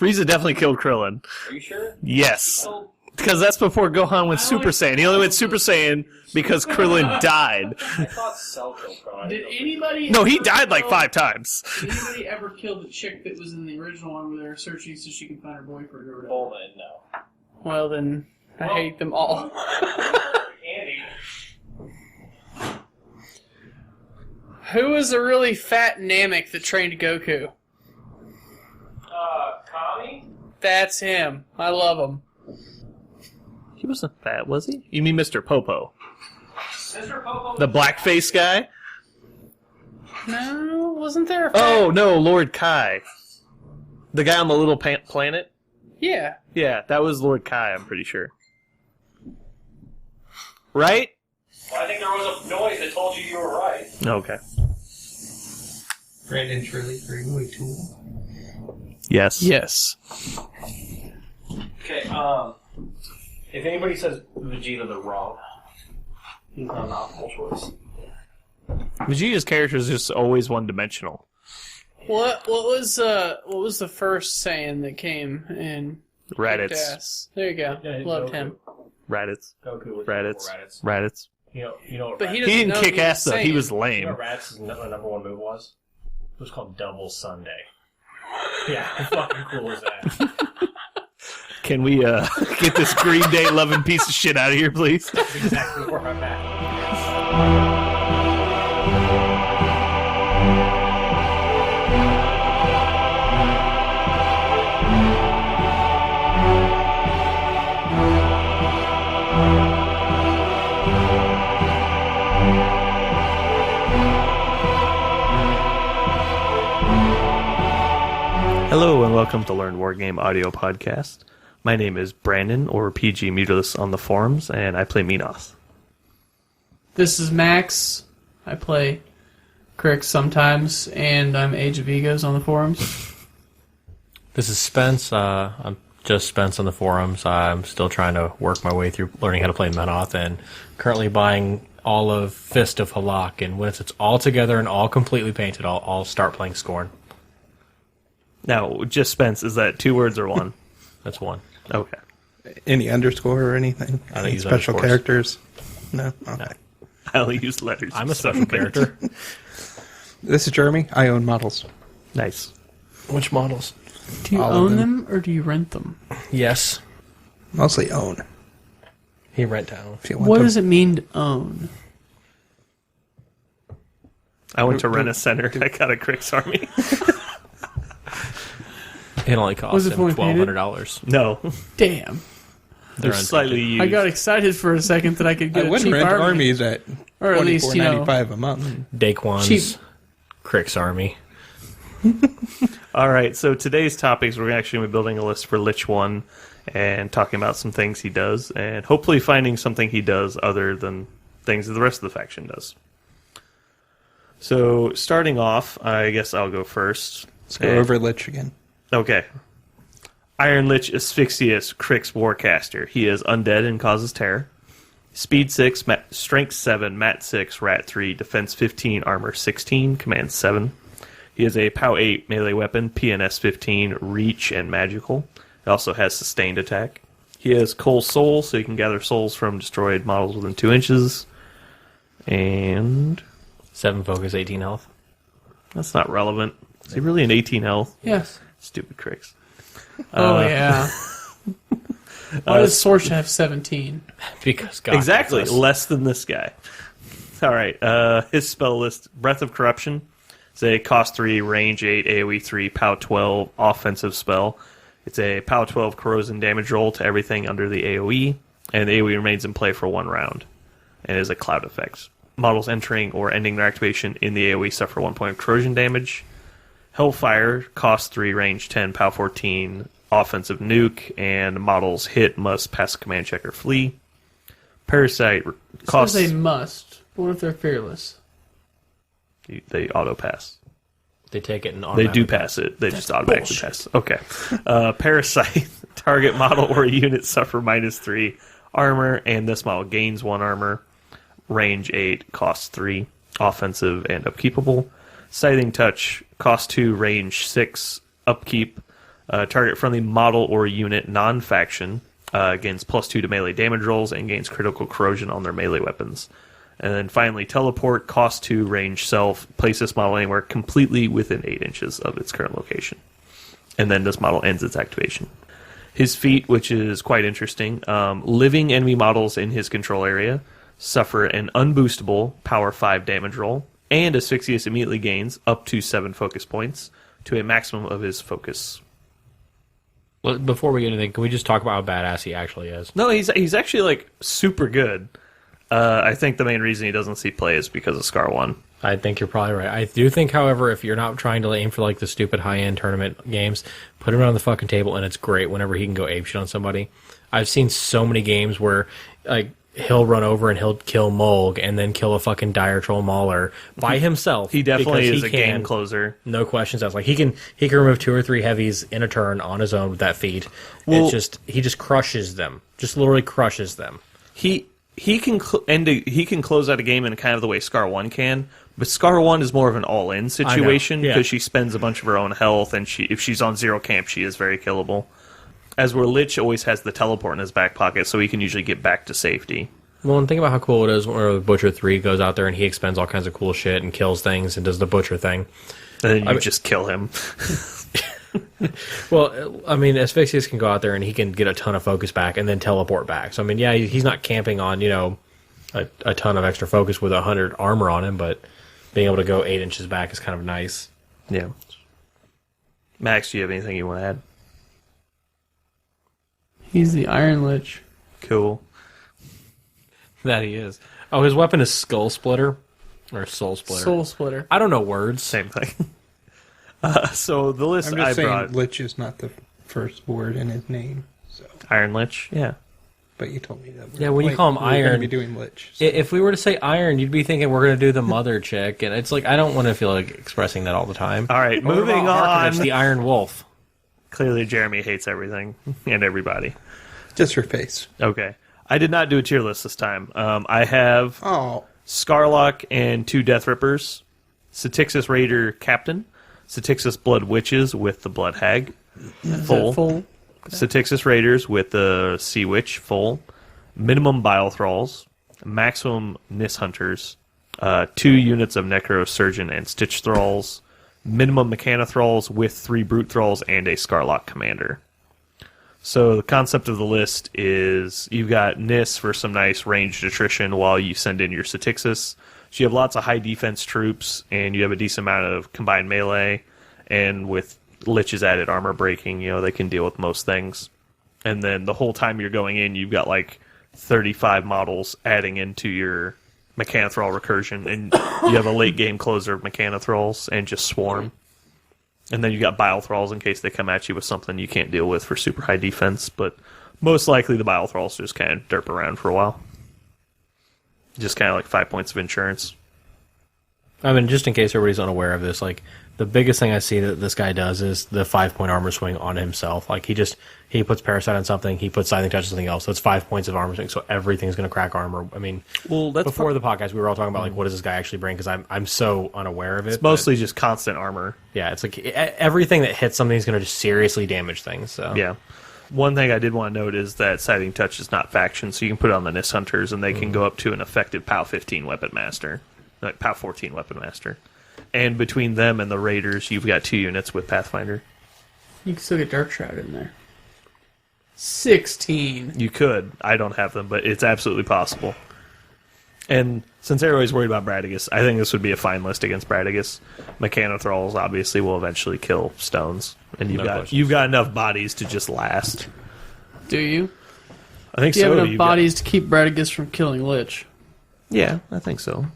Frieza definitely killed Krillin. Are you sure? Yes. Because that's before Gohan went Super Saiyan. He only went Super Saiyan because Krillin died. I thought Cell killed Krillin. Did anybody? No, he died like 5 times. Did anybody ever kill the chick that was in the original one where they were searching so she could find her boyfriend or whatever? Bulma, no. Well, then I hate them all. Andy. Who was the really fat Namek that trained Goku? Kami? That's him. I love him. He wasn't fat, was he? You mean Mr. Popo? Mr. Popo? The blackface guy? No, wasn't there a fat... Oh, no, Lord Kai. The guy on the little planet? Yeah. Yeah, that was Lord Kai, I'm pretty sure. Right? Well, I think there was a noise that told you were right. Okay. Brandon Shirley, Greenway Tool. Yes. Yes. Okay, if anybody says Vegeta, they're wrong. He's not an optimal choice. Vegeta's character is just always one-dimensional. What was the first Saiyan that came in? Raditz. Ass? There you go. Yeah, Loved Goku. him. Raditz. Goku was Raditz. Raditz. Raditz. You know what But Raditz, he He doesn't didn't know kick he ass, though. He Saiyan. was you know lame. what Raditz's number one move was? It was called Double Sunday. Yeah, how fucking cool is that? Can we get this Green Day loving piece of shit out of here, please? That's exactly where I'm at. Hello and welcome to Learn Wargame audio podcast. My name is Brandon, or PG Mutilus on the forums, and I play Minos. This is Max. I play Crick sometimes, and I'm Age of Egos on the forums. This is Spence. I'm just Spence on the forums. I'm still trying to work my way through learning how to play Menoth, and currently buying all of Fist of Halak. And once it's all together and all completely painted, I'll start playing Scorn. Now, just Spence, is that 2 words or 1? That's one. Okay. Any underscore or anything? I don't Any use special underscores. characters? No? Okay. No. I only use letters. I'm a special character. This is Jeremey. I own models. Nice. Which models? Do you All of own them. them, or do you rent them? Yes. Mostly own. He rent down. If you want What them. does it mean to own? I went to rent a center. I got a Crick's Army. It only cost Was it him fully painted? $1,200. No. Damn. They're slightly used. I got excited for a second that I could I get a would cheap rent army. armies at Or at least, $24.95 a month. Daquan's Cheap. Crick's Army. All right, so today's topics, we're actually going to be building a list for Lich 1 and talking about some things he does, and hopefully finding something he does other than things that the rest of the faction does. So, starting off, I guess I'll go first. Let's go over Lich again. Okay. Iron Lich Asphyxious, Crick's Warcaster. He is undead and causes terror. Speed 6, Strength 7, Mat 6, Rat 3, Defense 15, Armor 16, Command 7. He has a POW 8 melee weapon, PNS 15, Reach, and Magical. It also has Sustained Attack. He has Coal Soul, so he can gather souls from destroyed models within 2 inches. And 7 focus, 18 health. that's not relevant. Is he really an 18 health? Yes. Stupid Cricks. Oh, yeah. Why does Sorcha have 17? Because God Exactly, loves us. less than this guy. All right, his spell list: Breath of Corruption. It's a cost 3, range 8, AoE 3, POW 12 offensive spell. It's a POW 12 corrosion damage roll to everything under the AoE, and the AoE remains in play for 1 round, and is a cloud effect. Models entering or ending their activation in the AoE suffer 1 point of corrosion damage. Hellfire, cost 3, range 10, POW 14, offensive nuke, and models hit must pass a command check or flee. Parasite, cost... Says they must. What if they're fearless? They auto pass. They take it and They do pass it. They just automatically pass. Okay. Parasite, target model or unit suffer -3 armor, and this model gains 1 armor. Range 8, cost 3, offensive and upkeepable. Scything Touch, cost 2, range 6, upkeep. Target friendly model or unit non-faction gains +2 to melee damage rolls and gains critical corrosion on their melee weapons. And then finally, teleport, cost 2, range self. Place this model anywhere completely within 8 inches of its current location. And then this model ends its activation. His feat, which is quite interesting, living enemy models in his control area suffer an unboostable power 5 damage roll, and Asphyxious immediately gains up to 7 focus points to a maximum of his focus. Well, before we get anything, can we just talk about how badass he actually is? No, he's actually like super good. I think the main reason he doesn't see play is because of Scar 1. I think you're probably right. I do think, however, if you're not trying to aim for like the stupid high-end tournament games, put him on the fucking table, and it's great whenever he can go apeshit on somebody. I've seen so many games where like he'll run over and he'll kill Mulg and then kill a fucking Dire Troll Mauler by himself. He definitely because is a game closer. No questions asked. Like he can remove 2 or 3 heavies in a turn on his own with that feat. Well, He just crushes them. Just literally crushes them. He can he can close out a game in kind of the way Scar 1 can, but Scar 1 is more of an all-in situation because she spends a bunch of her own health, and if she's on 0 camp, she is very killable. As where Lich always has the teleport in his back pocket, so he can usually get back to safety. Well, and think about how cool it is when Butcher 3 goes out there and he expends all kinds of cool shit and kills things and does the Butcher thing. And then you just kill him. Well, I mean, Asphyxious can go out there and he can get a ton of focus back and then teleport back. So, I mean, yeah, he's not camping on, a ton of extra focus with 100 armor on him, but being able to go 8 inches back is kind of nice. Yeah. Max, do you have anything you want to add? He's the Iron Lich. Cool. That he is. Oh, his weapon is Skull Splitter? Or Soul Splitter? Soul Splitter. I don't know words. Same thing. So the list I'm just I saying brought... Lich is not the first word in his name. So, Iron Lich? Yeah. but you told me that. Yeah, when you call him we were gonna Iron, be doing Lich. So. If we were to say Iron, you'd be thinking we're going to do the mother chick, and it's like I don't want to feel like expressing that all the time. All right, What moving about Harkonnens, on. the Iron Wolf. Clearly, Jeremy hates everything and everybody. Just her face. Okay. I did not do a tier list this time. I have Oh, Scarlock and 2 Death Rippers, Satixus Raider Captain, Satixus Blood Witches with the Blood Hag, full. Full. Satixus Raiders with the Sea Witch, full. Minimum Bile Thralls, maximum Nis Hunters, 2 units of Necrosurgeon and Stitch Thralls, minimum Mechana Thralls with 3 Brute Thralls and a Scarlock Commander. So the concept of the list is you've got Nis for some nice ranged attrition while you send in your Satixus. So you have lots of high defense troops, and you have a decent amount of combined melee, and with Lich's added armor breaking, they can deal with most things. And then the whole time you're going in, you've got like 35 models adding into your Mechanothrall recursion, and you have a late game closer of Mechanothralls and just swarm. And then you got Bile Thralls in case they come at you with something you can't deal with for super high defense, but most likely the Bile Thralls just kind of derp around for a while. Just kind of like 5 points of insurance. I mean, just in case everybody's unaware of this, like, the biggest thing I see that this guy does is the 5-point armor swing on himself. Like, he puts Parasite on something, he puts Scything Touch on something else. That's 5 points of armor swing, so everything's going to crack armor. I mean, Well, that's before the podcast, we were all talking about, like, what does this guy actually bring? Because I'm so unaware of it. It's mostly just constant armor. Yeah, it's like everything that hits something is going to just seriously damage things. So. Yeah. One thing I did want to note is that Scything Touch is not faction, so you can put it on the Nis Hunters, and they can go up to an effective POW 15 Weapon Master. Like POW 14 Weapon Master. And between them and the Raiders, you've got 2 units with Pathfinder. You can still get Dark Shroud in there. 16. You could. I don't have them, but it's absolutely possible. And since everybody's worried about Bradigus, I think this would be a fine list against Bradigus. Mechanothralls obviously will eventually kill stones. And you've got enough bodies to just last. Do you? I think Do you so. have enough You've got- bodies to keep Bradigus from killing Lich? Yeah, I think so.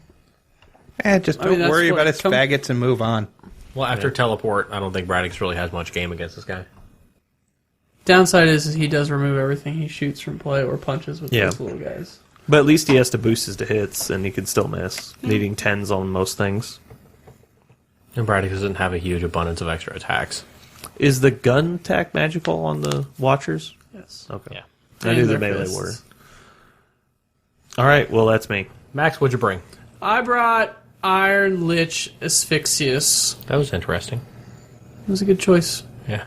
just I mean, don't that's worry what about his come- faggots and move on. Well, after Teleport, I don't think Braddock's really has much game against this guy. Downside is he does remove everything he shoots from play or punches with Yeah. those little guys. But at least he has to boost his to hits, and he can still miss, needing 10s on most things. And Braddock doesn't have a huge abundance of extra attacks. Is the gun attack magical on the Watchers? Yes. Okay. Yeah. I knew And the their melee fists. were. Alright, well, that's me. Max, what'd you bring? I brought Iron Lich Asphyxious. That was interesting. It was a good choice. Yeah.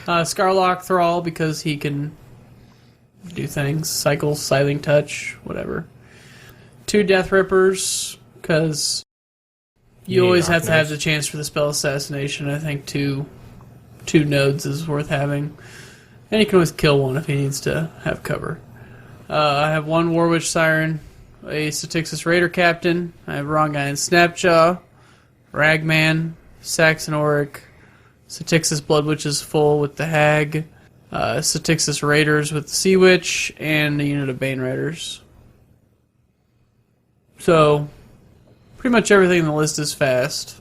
Scarlock Thrall, because he can do things. Cycle, Scything Touch, whatever. 2 Death Rippers, because you always have to have the chance for the spell Assassination. I think two nodes is worth having. And you can always kill one if he needs to have cover. I have 1 Warwitch Siren, a Styxis Raider Captain. I have Wrong Guy and Snapjaw, Ragman, Saxon Auric, Styxis Blood Witches full with the Hag, Styxis Raiders with the Sea Witch, and a unit of Bane Raiders. So, pretty much everything in the list is fast.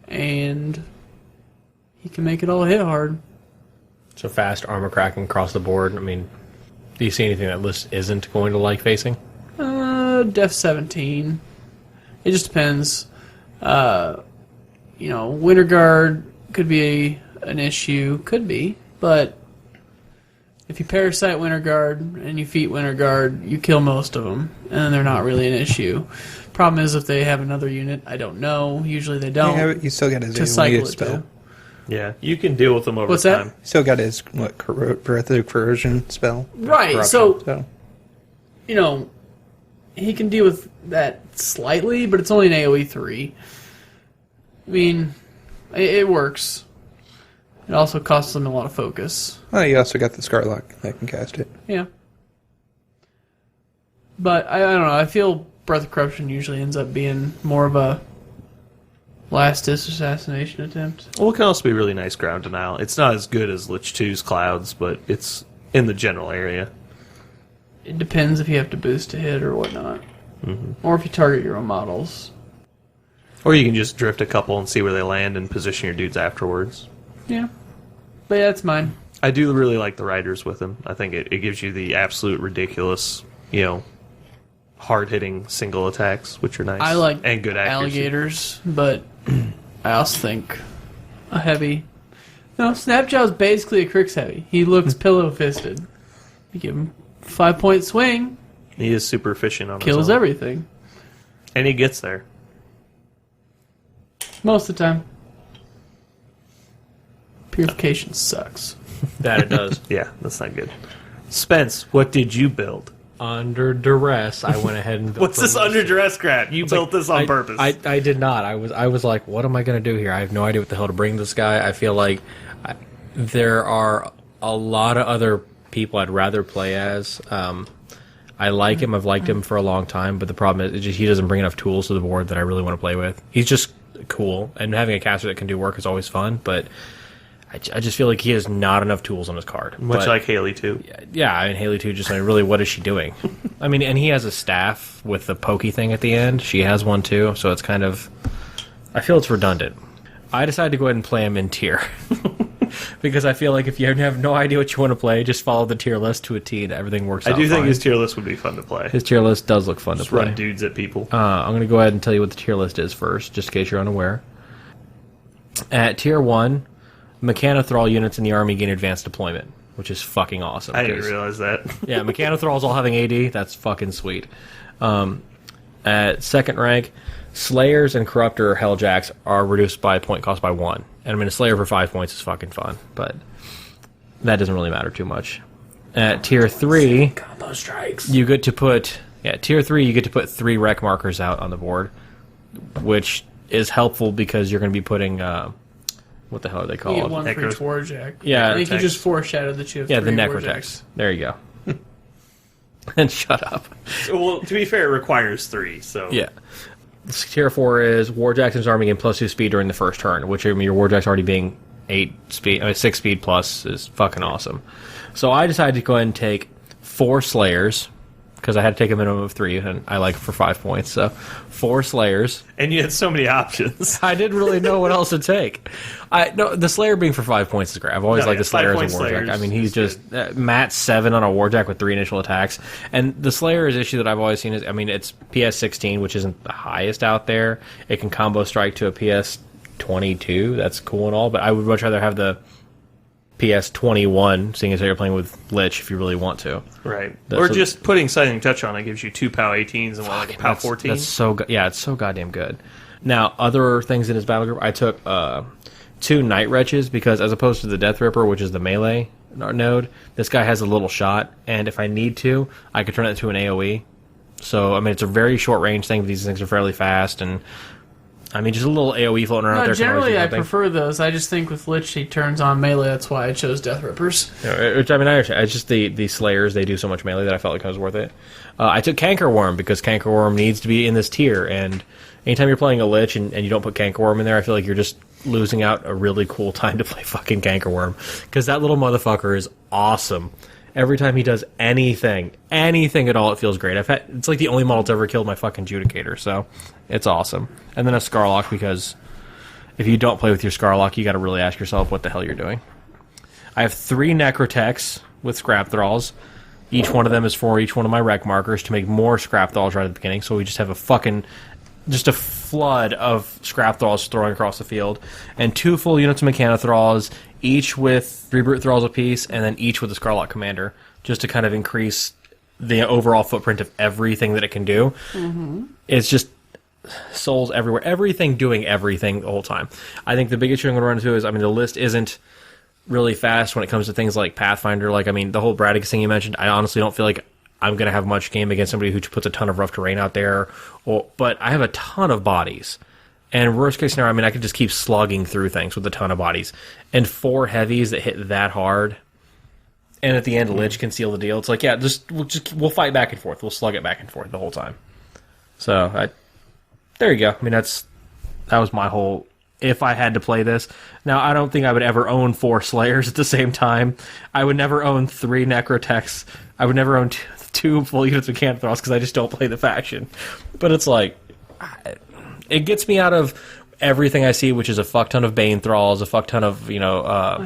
And he can make it all hit hard. So fast, armor cracking across the board. I mean, do you see anything that list isn't going to like facing? Def 17. It just depends. Winter Guard could be an issue. Could be. But if you Parasite Winter Guard and you feat Winter Guard, you kill most of them. And then they're not really an issue. Problem is if they have another unit, I don't know. Usually they don't. Yeah, you still got his to cycle it spell. to. Yeah, you can deal with them over What's time. that? Still got his Breath of Corrosion spell. Right, Corruption, so he can deal with that slightly, but it's only an AoE 3. I mean, it works. It also costs them a lot of focus. Oh, you also got the Scarlock that can cast it. Yeah. But, I don't know, I feel Breath of Corruption usually ends up being more of a last assassination attempt. Well, it can also be really nice ground denial. It's not as good as Lich 2's Clouds, but it's in the general area. It depends if you have to boost a hit or whatnot. Mm-hmm. Or if you target your own models. Or you can just drift a couple and see where they land and position your dudes afterwards. Yeah. But yeah, that's mine. I do really like the riders with him. I think it gives you the absolute ridiculous, hard-hitting single attacks, which are nice. I like and good accuracy. alligators, but I also think a heavy... No, Snapjaw's basically a Crix heavy. He looks pillow-fisted. You give him 5-point swing, He is super efficient on kills his own. everything. And he gets there. Most of the time. Purification sucks. That it does. Yeah, that's not good. Spence, what did you build? Under duress, I went ahead and built What's this the list. under duress crap? You built this on purpose. I did not. I was like, what am I going to do here? I have no idea what the hell to bring this guy. I feel like there are a lot of other people I'd rather play as. I like him. I've liked him for a long time, but the problem is he doesn't bring enough tools to the board that I really want to play with. He's just cool, and having a caster that can do work is always fun, but I just feel like he has not enough tools on his card. Much like Haley, too. Yeah, I mean, Haley, too, just like, really, what is she doing? I mean, and he has a staff with the pokey thing at the end. She has one, too, so it's kind of... I feel it's redundant. I decided to go ahead and play him in tier. Because I feel like if you have no idea what you want to play, just follow the tier list to a T and everything works out I do think fine. his tier list would be fun to play. His tier list does look fun Just to play. run dudes at people. I'm going to go ahead and tell you what the tier list is first, just in case you're unaware. At tier 1, Mechanothrall units in the army gain advanced deployment, which is fucking awesome. I didn't realize that. Yeah, Mechanothralls all having AD, that's fucking sweet. At second rank, Slayers and Corruptor Helljacks are reduced by point cost by 1. And I mean, a Slayer for 5 points is fucking fun, but that doesn't really matter too much. At tier 3, Combo strikes. you get to put... Yeah, tier 3, you get to put 3 wreck markers out on the board, which is helpful because you're going to be putting... what the hell are they You called? get one for each Necro- Warjack. Yeah, I think you Necrotex. just foreshadowed that you have Yeah, the 3 Necrotex. Warjacks. There you go. And shut up. Well, to be fair, it requires 3, so... Yeah. Tier 4 is Warjacks and Army gain plus 2 speed during the first turn, which, I mean, your Warjacks already being 6 speed plus is fucking awesome. So I decided to go ahead and take 4 Slayers, because I had to take a minimum of 3, and I like for 5 points, so 4 Slayers. And you had so many options. I didn't really know what else to take. No, the Slayer being for 5 points is great. I've always No, liked yeah, the Slayer as 5 a point Warjack. Slayers I mean, he's is just Matt 7 on a Warjack with 3 initial attacks. And the Slayer's issue that I've always seen is, I mean, it's PS 16, which isn't the highest out there. It can combo strike to a PS 22. That's cool and all, but I would much rather have the PS 21, seeing as how you're playing with Lich if you really want to. Right. That's Or a- just putting Sighting Touch on it gives you 2 POW 18s and like a POW 14. That's so yeah, it's so goddamn good. Now, other things in his battle group, I took 2 Night Wretches because as opposed to the Death Ripper, which is the melee node, this guy has a little shot, and if I need to, I could turn it into an AoE. So, I mean, it's a very short range thing, but these things are fairly fast, and I mean, just a little AoE floating around there. Generally, I prefer those. I just think with Lich, he turns on melee. That's why I chose Death Rippers. Which, I mean, I understand. It's just the Slayers, they do so much melee that I felt like it was worth it. I took Cankerworm because Cankerworm needs to be in this tier, and anytime you're playing a Lich and you don't put Cankerworm in there, I feel like you're just losing out a really cool time to play fucking Cankerworm. Because that little motherfucker is awesome. Every time he does anything at all, it feels great. It's like the only model that's ever killed my fucking Judicator, so it's awesome. And then a Scarlock, because if you don't play with your Scarlock, you got to really ask yourself what the hell you're doing. I have 3 Necrotechs with Scrap Thralls. Each one of them is for each one of my Wreck Markers to make more Scrap Thralls right at the beginning, so we just have a flood of Scrap Thralls throwing across the field. And 2 full units of Mechana Thralls, each with 3 Brute Thralls apiece, and then each with a Scarlock Commander, just to kind of increase the overall footprint of everything that it can do. Mm-hmm. It's just souls everywhere. Everything doing everything the whole time. I think the biggest issue I'm going to run into is, I mean, the list isn't really fast when it comes to things like Pathfinder. Like, I mean, the whole Braddock thing you mentioned, I honestly don't feel like I'm going to have much game against somebody who puts a ton of rough terrain out there. But I have a ton of bodies. And worst case scenario, I mean, I could just keep slugging through things with a ton of bodies. And 4 heavies that hit that hard. And at the end, Lich can seal the deal. It's like, yeah, we'll fight back and forth. We'll slug it back and forth the whole time. So, there you go. I mean, that was my whole... If I had to play this. Now, I don't think I would ever own 4 Slayers at the same time. I would never own 3 Necrotechs. I would never own 2 full units of Cannon Thralls because I just don't play the faction. But it's like... It gets me out of everything I see, which is a fuck ton of Bane Thralls, a fuck ton of,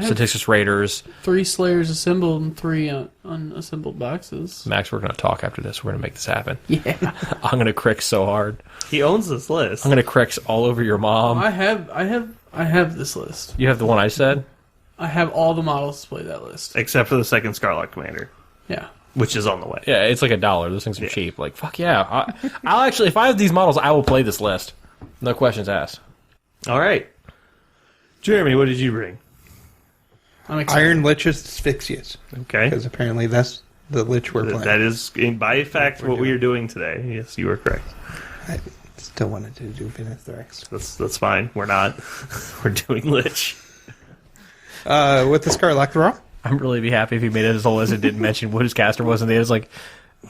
Statistics Raiders. 3 Slayers assembled and 3 unassembled boxes. Max, we're going to talk after this. We're going to make this happen. Yeah. I'm going to crick so hard. He owns this list. I'm going to crick all over your mom. I have this list. You have the one I said? I have all the models to play that list. Except for the second Scarlock Commander. Yeah. Which is on the way. Yeah, it's like $1. Those things are cheap. Like, fuck yeah. I'll actually, if I have these models, I will play this list. No questions asked. All right. Jeremy, what did you bring? I'm excited. Iron Lich Asphyxious. Okay. Because apparently that's the Lich we're playing. That is, by fact, what we are doing today. Yes, you are correct. I still wanted to do Vinithrax. That's fine. We're not. We're doing Lich. With the Scarlock Thrall? I'm really be happy if he made it his whole list and didn't mention what his caster was, and it was like,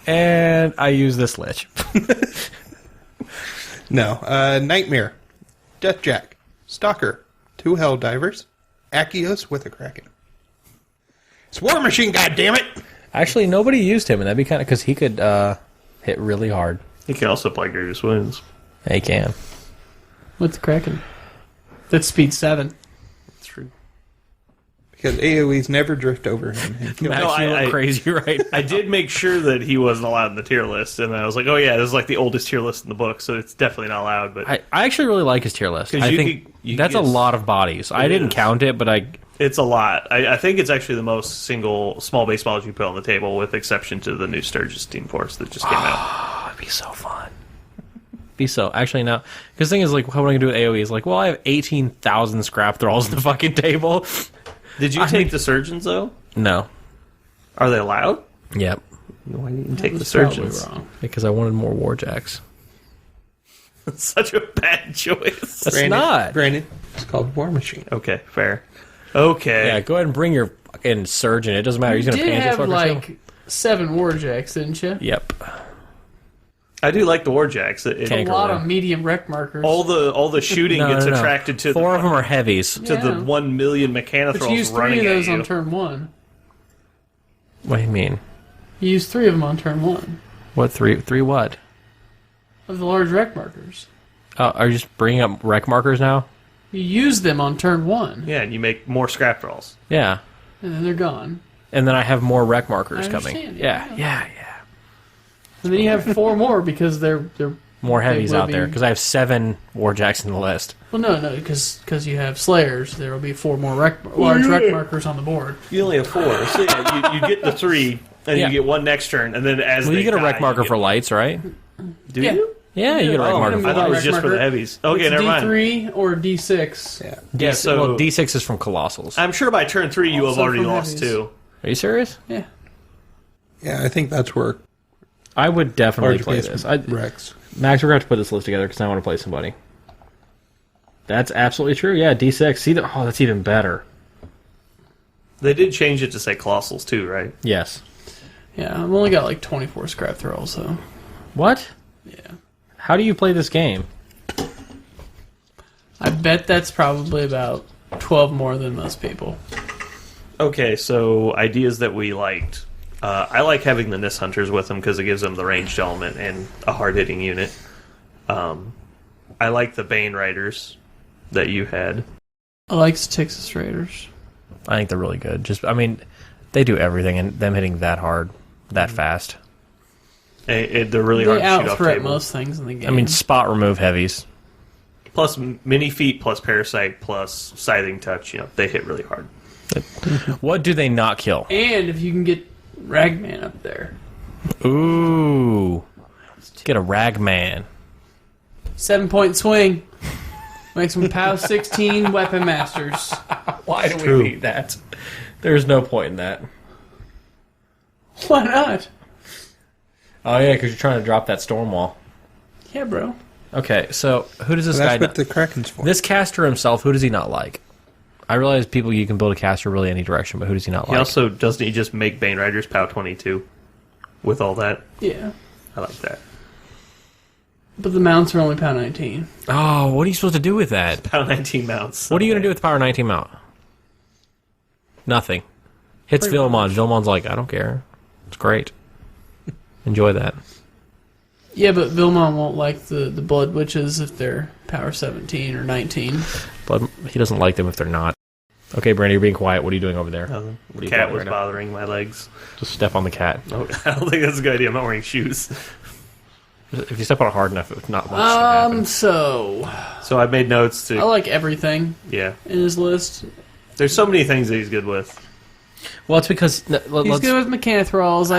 and I use this Lich. No. Nightmare. Deathjack. Stalker. 2 Helldivers. Akios with a Kraken. It's Warmachine, goddammit! Actually, nobody used him, and that'd be kind of because he could hit really hard. He can also play Grievous Wounds. He can. What's the Kraken? That's speed 7. That's true. Because AoEs never drift over him. Max, No, you I- look crazy right I did make sure that he wasn't allowed in the tier list, and I was like, oh yeah, this is like the oldest tier list in the book, so it's definitely not allowed. But I actually really like his tier list. 'Cause I you think could that's a get- lot of bodies. I didn't is. count it, but it's a lot. I think it's actually the most single small base models you put on the table, with exception to the new Sturgis Team Force that just came out. Oh, it'd be so fun. Actually, no. Because the thing is, like, what am I going to do with AoE? Is like, well, I have 18,000 Scrap Thralls in the fucking table. Did you take the Surgeons, though? No. Are they allowed? Yep. Why didn't you take the That's probably Surgeons? wrong. Because I wanted more Warjacks. That's such a bad choice. That's not. Brandon, it's called Warmachine. Okay, fair. Okay. Yeah, go ahead and bring your fucking Surgeon. It doesn't matter. He's You going to did pan this have, fucker like, 7 Warjacks, didn't you? Yep. I do like the Warjacks. A Can't lot go of medium wreck markers. all the shooting No, gets no, no. attracted to 4 of them are heavies. to the Yeah. 1 million but you Mechanothralls used 3 running of those at you. on turn 1. What do you mean? You used 3 of them on turn 1. What, 3 what? Of the large wreck markers. Are you just bringing up wreck markers now? You use them on turn 1, Yeah, and you make more scrap rolls. Yeah. and then they're gone. And then I have more wreck markers I coming. understand, Yeah. And then you have 4 more because they're More They heavies will out there be- because I have 7 Warjacks in the list. well, no, because you have Slayers. There will be 4 more large wreck markers on the board. You only have 4, so yeah, you get the 3, and Yeah. you get 1 next turn, and then as Well, they you get a die, wreck marker you for lights, right? do Yeah. you? Yeah, you get a rag marker. I thought it was just for the marker. heavies. Okay, It's never mind. D3 or D6. Yeah. Yeah, so well, D6 is from Colossals. I'm sure by turn 3 you have Also already from lost heavies. 2. Are you serious? Yeah. Yeah, I think that's where I would definitely large play base this. Rex. Max, we're going to have to put this list together because I want to play somebody. That's absolutely true. Yeah, D6. See, that's even better. They did change it to say Colossals too, right? Yes. Yeah, I've only got like 24 scrap thralls, so. What? Yeah. How do you play this game? I bet that's probably about 12 more than most people. Okay, so ideas that we liked. I like having the Nis Hunters with them because it gives them the ranged element and a hard-hitting unit. I like the Bane Riders that you had. I like Texas Raiders. I think they're really good. They do everything, and them hitting that hard, that fast. They're really They hard to shoot off out-threat table. most things in the game. Spot remove heavies. Plus mini feet, plus parasite, plus scything touch. They hit really hard. What do they not kill? And if you can get Ragman up there. Ooh. Get a Ragman. 7-point swing. Makes them POW 16 weapon masters. Why do true. we need that? There's no point in that. Why not? Oh, yeah, because you're trying to drop that storm wall. Yeah, bro. Okay, so who does this That's guy what not... the Kraken's for. This caster himself, who does he not like? I realize you can build a caster really any direction, but who does he not He like? also doesn't he just make Bane Riders POW 22 with all that? Yeah. I like that. But the mounts are only POW 19. Oh, what are you supposed to do with that? POW 19 mounts. What are you going to do with the Power 19 mount? Nothing. Hits Pretty Vilmon. Vilmon's like, I don't care. It's great. Enjoy that. Yeah, but Vilmon won't like the Blood Witches if they're POW 17 or 19. But he doesn't like them if they're not. Okay, Brandy, you're being quiet. What are you doing over there? The What are you cat doing was right now? bothering my legs. Just step on the cat. Oh, I don't think that's a good idea. I'm not wearing shoes. If you step on it hard enough, it's not much can happen. So So I made notes I to... like everything Yeah. in his list. There's so many things that he's good with. Well, it's because... He's good with Mechanithrals.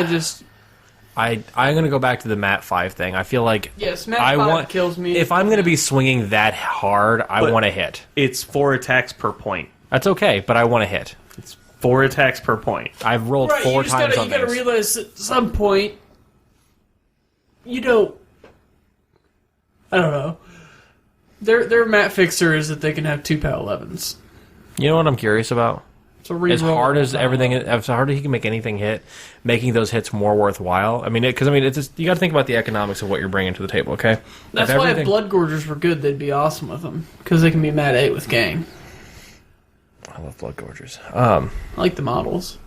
I'm going to go back to the Mat 5 thing. I feel like... Yes, Mat 5 kills me. If I'm going to be swinging that hard, I But- want to hit. It's 4 attacks per point. That's okay, but I want to hit. It's 4 attacks per point. I've rolled Right, 4 you times on gotta things. realize at some point, I don't know. Their mat fixer is that they can have 2 POW 11s. You know what I'm curious about? So As hard as everything, as hard as he can make anything hit, making those hits more worthwhile. It's just, you got to think about the economics of what you're bringing to the table. Okay, That's why if Blood Gorgers were good, they'd be awesome with them because they can be mat 8 with gang. I love Blood Gorgers. I like the models.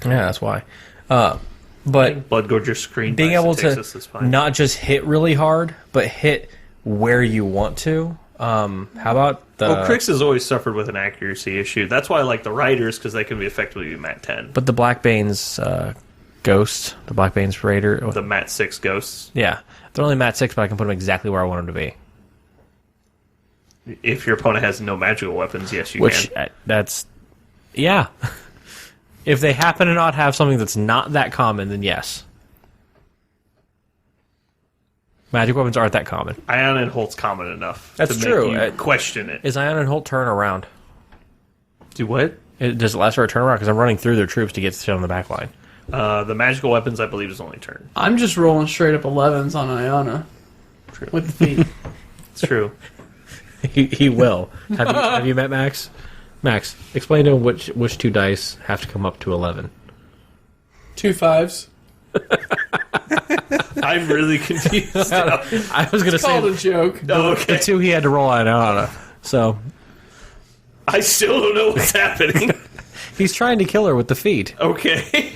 Yeah, that's why. But Blood Gorger screen being by able Texas to is fine. not just hit really hard, but hit where you want to. How about the? Well, Crix has always suffered with an accuracy issue. That's why I like the Riders, because they can be effectively Mat 10. But the Black Bane's Ghost, the Black Bane's Raider. The Mat 6 Ghosts. Yeah, they're only Mat 6, but I can put them exactly where I want them to be. If your opponent has no magical weapons, yes, you Which can. That's yeah. If they happen to not have something that's not that common, then yes. Magic weapons aren't that common. Ion and Holt's common enough That's to true. make you question it. Is Ion and Holt turn around? Do what? Does it last for a turnaround? Because I'm running through their troops to get shit on the back line. The magical weapons, I believe, is only turn. I'm just rolling straight up 11s on Iona with the feet. It's true. He will. Have you met Max? Max, explain to him which 2 dice have to come up to 11. 2 5s. I'm really confused now. I was going to Called say a joke. Oh, the okay. 2 he had to roll on Iona. So I still don't know what's happening. he's trying to kill her with the feet. Okay.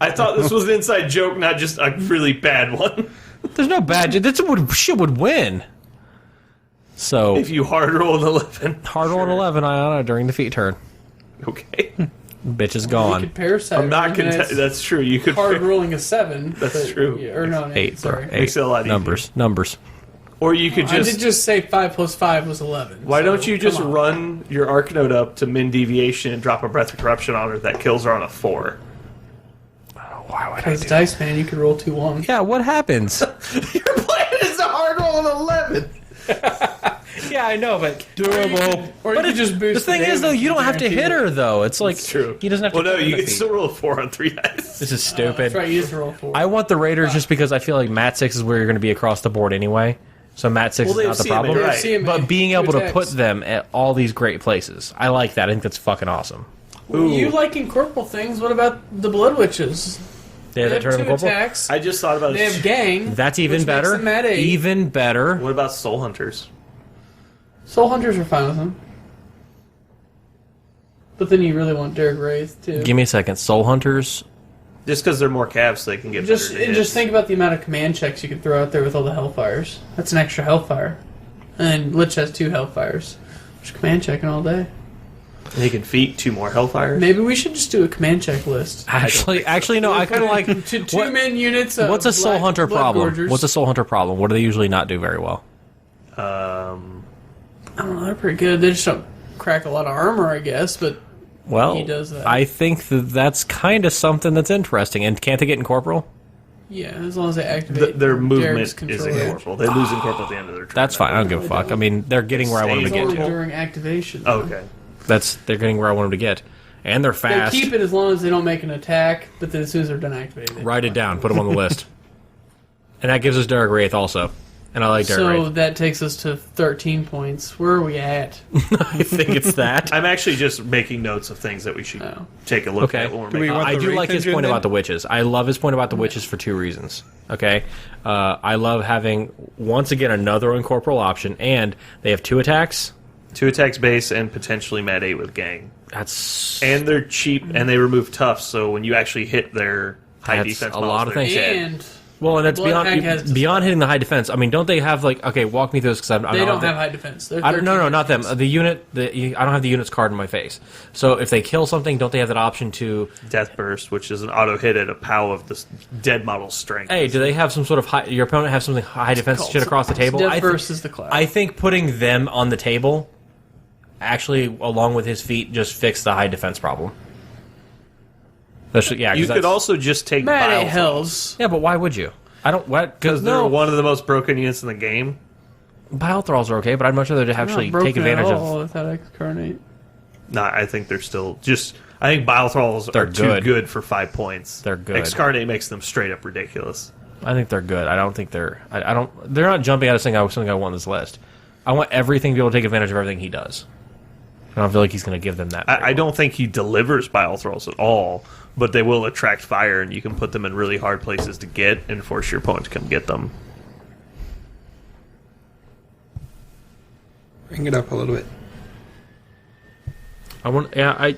I thought this was an inside joke, not just a really bad one. There's no bad. Shit would win. So If you hard roll an 11. hard roll an 11 Iona during the feet turn. Okay. Bitch is You gone. could parasite. I'm not and content. That's true. You could. hard rolling a 7. That's true. Yeah, or no, an 8. 8, Sorry. bro. Makes it a lot easier. Numbers. Or you could I just. did just say 5 plus 5 was 11. Why so don't you just come on. run your Arcanote up to min deviation and drop a Breath of Corruption on her that kills her on a 4? Why would I Because do Dice Man, you could roll 2 1s. Yeah, what happens? Your plan is to hard rolling 11. Yeah, I know, but Doable. Or you could just boost the thing is, though, you don't have to hit her, though. It's like True. he doesn't have to. Well, no, hit you the can feet. still roll a 4 on 3 dice. This is stupid. That's right, you just roll 4. I want the Raiders just because I feel like Mat 6 is where you're going to be across the board anyway. So Mat 6 Well, they is not the have CMA, problem. right. CMA, But being two able to attacks. put them at all these great places, I like that. I think that's fucking awesome. Well, you like incorporeal things. What about the Blood Witches? They have that turn 2 incorporeal. attacks. I just thought about They have gang. That's even which makes better. them Mat 8. Even better. What about Soul Hunters? Soul Hunters are fine with them. But then you really want Derek Wraith, too. Give me a second. Soul Hunters. Just because they're more calves, so they can get Just better hits. think about the amount of command checks you can throw out there with all the Hellfires. That's an extra Hellfire. And Lich has 2 Hellfires. Just command checking all day. And he can feat 2 more Hellfires. Maybe we should just do a command check list. Actually, no. I kind of like. Two what- men units of What's a Soul Black Hunter Blood problem? Gorgers. What's a Soul Hunter problem? What do they usually not do very well? I don't know, they're pretty good. They just don't crack a lot of armor, I guess, but Well, he does that. I think that's kind of something that's interesting. And can't they get incorporeal? yeah, as long as they activate Their Derek's movement is control. incorporeal. They lose incorporeal at the end of their turn. That's fine. I don't give a fuck. I mean, they're getting where I want them to It's get only to. during activation. Oh, okay. They're getting where I want them to get, and they're They fast. keep it as long as they don't make an attack, but then as soon as they're done activating, Write it down. Put them on the list. And that gives us Derek Wraith also, and I like Derek So Wraith. that takes us to 13 points. Where are we at? I think it's that. I'm actually just making notes of things that we should Oh. take a look Okay. at when we're Do we making. want I the do Wraith like his engine point then? about the witches. I love his point about the witches for 2 reasons. Okay, I love having once again another incorporeal option, and they have 2 attacks. 2 attacks base and potentially Mat 8 with Gang. That's And they're cheap and they remove tough, so when you actually hit their high That's defense a models, lot of they're things. dead. And well, and that's Blood Hag has beyond hitting the high defense. I mean, don't they have like okay? Walk me through this because I they don't the- have high defense. They're I don't, no, 13 not them. defense. The unit. I don't have the unit's card in my face. So if they kill something, don't they have that option to? Death Burst, which is an auto hit at a POW of the dead model's strength. Hey, do they have some sort of high? Your opponent have something high defense called shit across the table? Death I thi- Burst is the class. I think putting them on the table, actually, along with his feet, just fix the high defense problem. Yeah, 'cause You could that's- also just take Mat 8 Bile Thralls, Hells. Yeah, but why would you? I don't. What? because they're no, one of the most broken units in the game. Bile Thralls are okay, but I'd much rather actually Not take broken at advantage all of. without Excarnate. No, I think they're still just. I think Bile Thralls They're are good. too good for 5 points. They're good. Excarnate makes them straight up ridiculous. I think they're good. I don't think they're. I don't. They're not jumping out of something I want on this list. I want everything to be able to take advantage of everything he does. I don't feel like he's going to give them that. I don't think he delivers Bile Thralls at all, but they will attract fire, and you can put them in really hard places to get and force your opponent to come get them. Bring it up a little bit. I want. Yeah.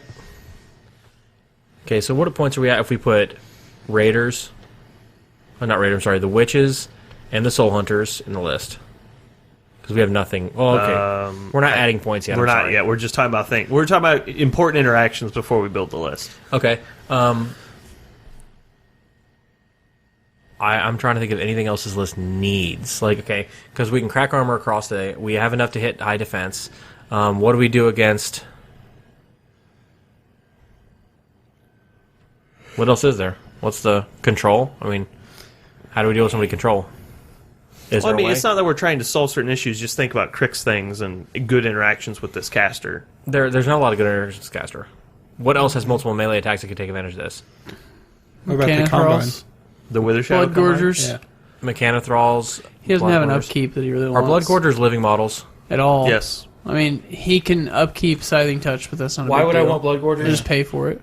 Okay. So what points are we at if we put Raiders? Not Raiders. I'm sorry. The Witches and the Soul Hunters in the list because we have nothing. Oh, okay. We're not adding points yet. We're I'm not sorry. yet. We're just talking about things. We're talking about important interactions before we build the list. Okay. I'm trying to think of anything else this list needs. Like, okay, because we can crack armor across the. We have enough to hit high defense. What do we do against? What else is there? What's the control? I mean, how do we deal with somebody control? Is Well, I there mean, a way? it's not that we're trying to solve certain issues. Just think about Crick's things and good interactions with this caster. There's not a lot of good interactions, caster. What else has multiple melee attacks that could take advantage of this? What about the Cannon combine? Thralls. The Wither Shadow Blood Combine? Gorgers. Yeah. Mechanothralls. He doesn't Blood have an Gorgers. upkeep that he really Are wants. Blood Gorgers living models? At all. Yes. I mean, he can upkeep Scything Touch, but that's not a Why big would I deal. want Blood Gorgers? Just pay for it.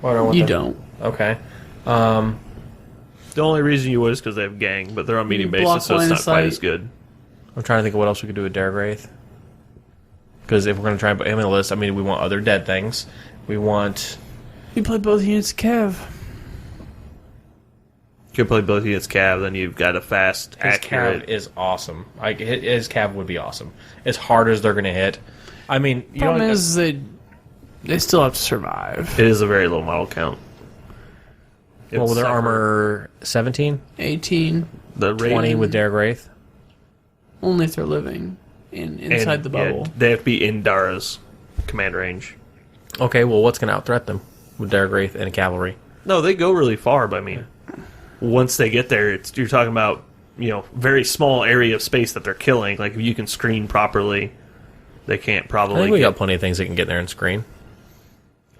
Why do I want You them? don't. Okay. The only reason you would is because they have gang, but they're on medium You block basis, so it's line not of quite sight. as good. I'm trying to think of what else we could do with Derek Wraith. Because if we're going to try and put him in the list, I mean, we want other dead things. We want... You play both units of Cav. You can play both units cav, then you've got a fast, His accurate. cav is awesome. Like, his cav would be awesome. As hard as they're going to hit. I mean... you Problem don't- is, they still have to survive. It is a very low model count. Well, with their It's armor 17? 18, the 20 with Derek Wraith? only if they're living inside the bubble. Yeah, they have to be in Dara's command range. Okay, well, what's going to out-threat them with Derek Wraith and cavalry? No, they go really far, but I mean, once they get there, you're talking about very small area of space that they're killing. Like if you can screen properly, they can't probably. I think we got plenty of things that can get in there and screen.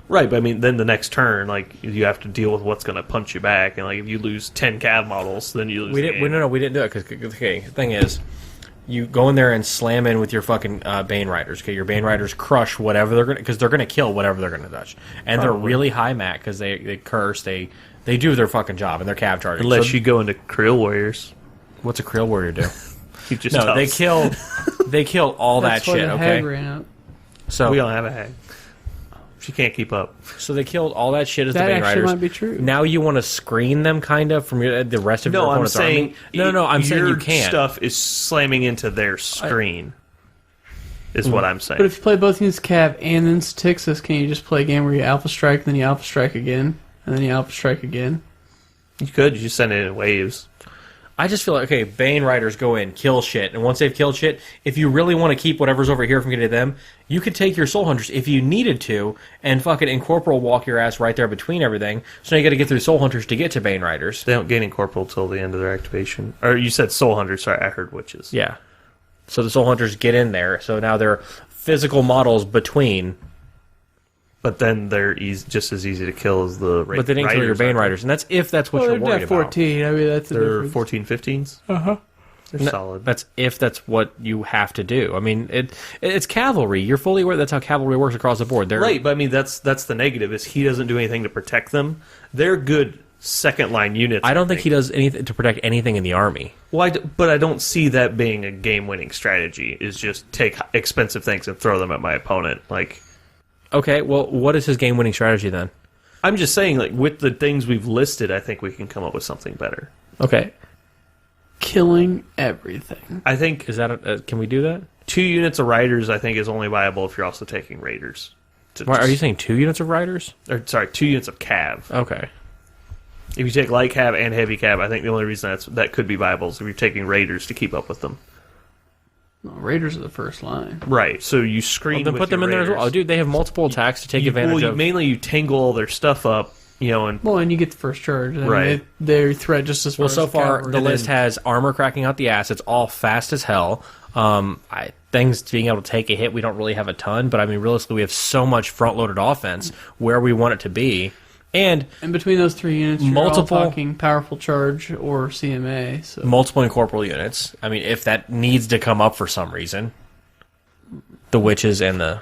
Right, but I mean, then the next turn, like you have to deal with what's going to punch you back, and like if you lose 10 cav models, then you lose. We didn't do it because the thing is, you go in there and slam in with your fucking Bane Riders. Okay, your Bane Riders crush whatever they're gonna, because they're gonna kill whatever they're gonna touch, and they're really high mat because they curse, they do their fucking job and they're cav charging. Unless you go into Creel Warriors. What's a Creel Warrior do? You just No, they kill all that That's why shit. the Okay, hag ran out. We don't have a hag. She can't keep up. so they killed all that shit as That the Bane actually Riders. might be true. Now you want to screen them kind of from the rest of your No, I'm opponent's saying army? No, I'm saying you your can't. stuff is slamming into their screen. Is what I'm saying. But if you play both units Cav and then Styxus, can you just play a game where you Alpha Strike, then you Alpha Strike again, and then you Alpha Strike again? You could. You just send it in waves. I just feel like, okay, Bane Riders go in, kill shit, and once they've killed shit, if you really want to keep whatever's over here from getting to them, you could take your Soul Hunters if you needed to, and fucking Incorporeal walk your ass right there between everything, so now you gotta get through Soul Hunters to get to Bane Riders. They don't gain Incorporeal till the end of their activation. Or you said Soul Hunter. Sorry, I heard Witches. Yeah. So the Soul Hunters get in there, so now they're physical models between, But then they're just as easy to kill as the but they didn't kill your Bane Riders, and that's if that's what you're worried they're 14. I mean, that's the They're difference. 14, 15s? Uh-huh. They're solid. That's if that's what you have to do. I mean, it's cavalry. You're fully aware that's how cavalry works across the board. Right, but I mean, that's the negative, is he doesn't do anything to protect them. They're good second-line units. I don't think he does anything to protect anything in the army. Well, but I don't see that being a game-winning strategy, is just take expensive things and throw them at my opponent. Like, Okay, well, what is his game-winning strategy then? I'm just saying, like, with the things we've listed, I think we can come up with something better. Okay, Killing everything. I think is that can we do that? 2 units of Riders, I think, is only viable if you're also taking Raiders. Why, are you saying 2 units of Riders? Or, sorry, 2 units of Cav. Okay. If you take light Cav and heavy Cav, I think the only reason that could be viable is if you're taking Raiders to keep up with them. No, Raiders are the first line. Right, so you screen Then with put them your in there as well. Oh, Raiders. dude, they have multiple attacks to take advantage of. Mainly you tangle all their stuff up, and Well, and you get the first charge. I mean, Right. They threat just as far Well, as so far, cavalry. the list has armor cracking out the ass. It's all fast as hell. Things being able to take a hit, we don't really have a ton, but I mean, realistically, we have so much front-loaded offense where we want it to be. And in between those 3 units, you're multiple- all talking powerful charge or CMA. So multiple incorporeal units. I mean, if that needs to come up for some reason, the witches and the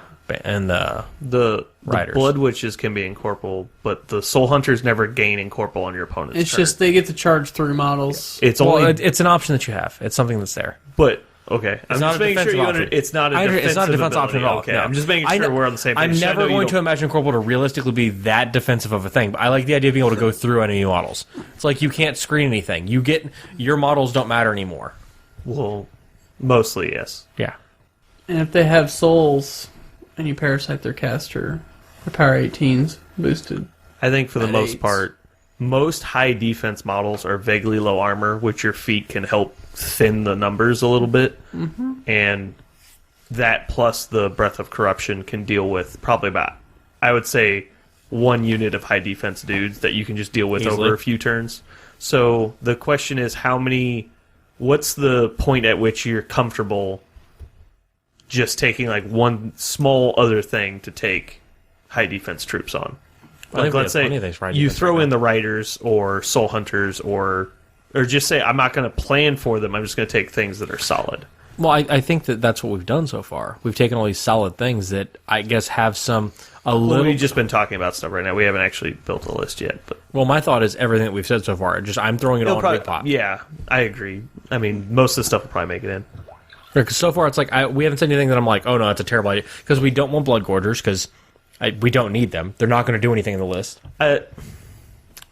the Riders. Blood Witches can be incorporeal, but the Soul Hunters never gain incorporeal on your opponent's it's turn. just they get to charge through models. It's well, only, it's an option that you have. It's something that's there. but okay. I'm not just a making sure defensive you option. it's not a It's not a defense ability. option at all. Okay, No. I'm just making I sure know- we're on the same page. I'm I know never you going don't- to imagine Corporal to realistically be that defensive of a thing, but I like the idea of being able to go through enemy models. It's like you can't screen anything. Your models don't matter anymore. Well, mostly yes. Yeah. And if they have souls and you parasite their caster, the power 18's boosted. I think for the At most 8s. part, most high defense models are vaguely low armor, which your feat can help thin the numbers a little bit. Mm-hmm. And that plus the Breath of Corruption can deal with probably about, I would say, 1 unit of high defense dudes that you can just deal with Easily. over a few turns. So the question is, what's the point at which you're comfortable just taking like one small other thing to take high defense troops on? I think Like, we let's have say plenty of things for high you defense throw right in the Riders or Soul Hunters or just say, I'm not going to plan for them, I'm just going to take things that are solid. Well, I think that's what we've done so far. We've taken all these solid things that I guess have a Well, little. we've just been talking about stuff right now. We haven't actually built a list yet. But Well, my thought is everything that we've said so far. Just I'm throwing it all in a big pot. Yeah, I agree. I mean, most of the stuff will probably make it in. Because so far it's like we haven't said anything that I'm like, oh no, that's a terrible idea. Because we don't want Blood Gorgers because we don't need them. They're not going to do anything in the list.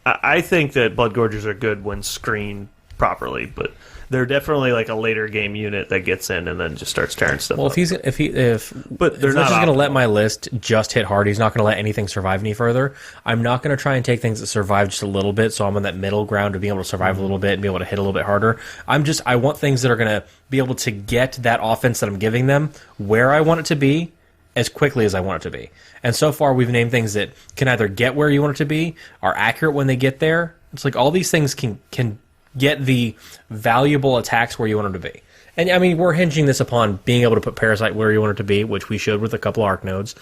I think that Blood Gorgers are good when screened properly, but they're definitely like a later game unit that gets in and then just starts tearing stuff Well, up. but they're if not Lich is going to let optimal. my list just hit hard. He's not going to let anything survive any further. I'm not going to try and take things that survive just a little bit, so I'm on that middle ground to be able to survive a little bit and be able to hit a little bit harder. I want things that are going to be able to get that offense that I'm giving them where I want it to be as quickly as I want it to be. And so far, we've named things that can either get where you want it to be, are accurate when they get there. It's like all these things can get the valuable attacks where you want them to be. And I mean, we're hinging this upon being able to put Parasite where you want it to be, which we should with a couple Arc Nodes.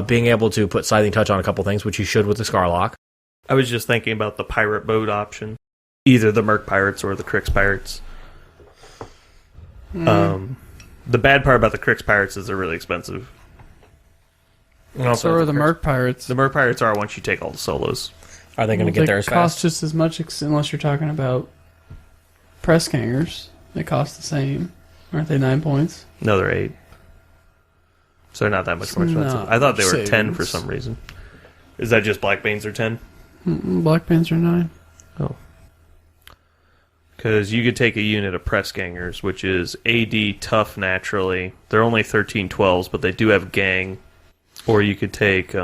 Being able to put Scything Touch on a couple things, which you should with the Scarlock. I was just thinking about the pirate boat option. Either the Merc Pirates or the Crix Pirates. The bad part about the Crix Pirates is they're really expensive. So are the Merc Pirates. The Merc Pirates are once you take all the solos. Are they going to get there as They cost fast? just as much, unless you're talking about press gangers. They cost the same. Aren't they 9 points? No, they're 8. So they're not that much more expensive. No, I thought they were 10 savings. for some reason. Is that just Black Banes are 10? Black Bands are 9. Oh. Because you could take a unit of press gangers, which is AD tough naturally. They're only 13-12s, but they do have gang. Or you could take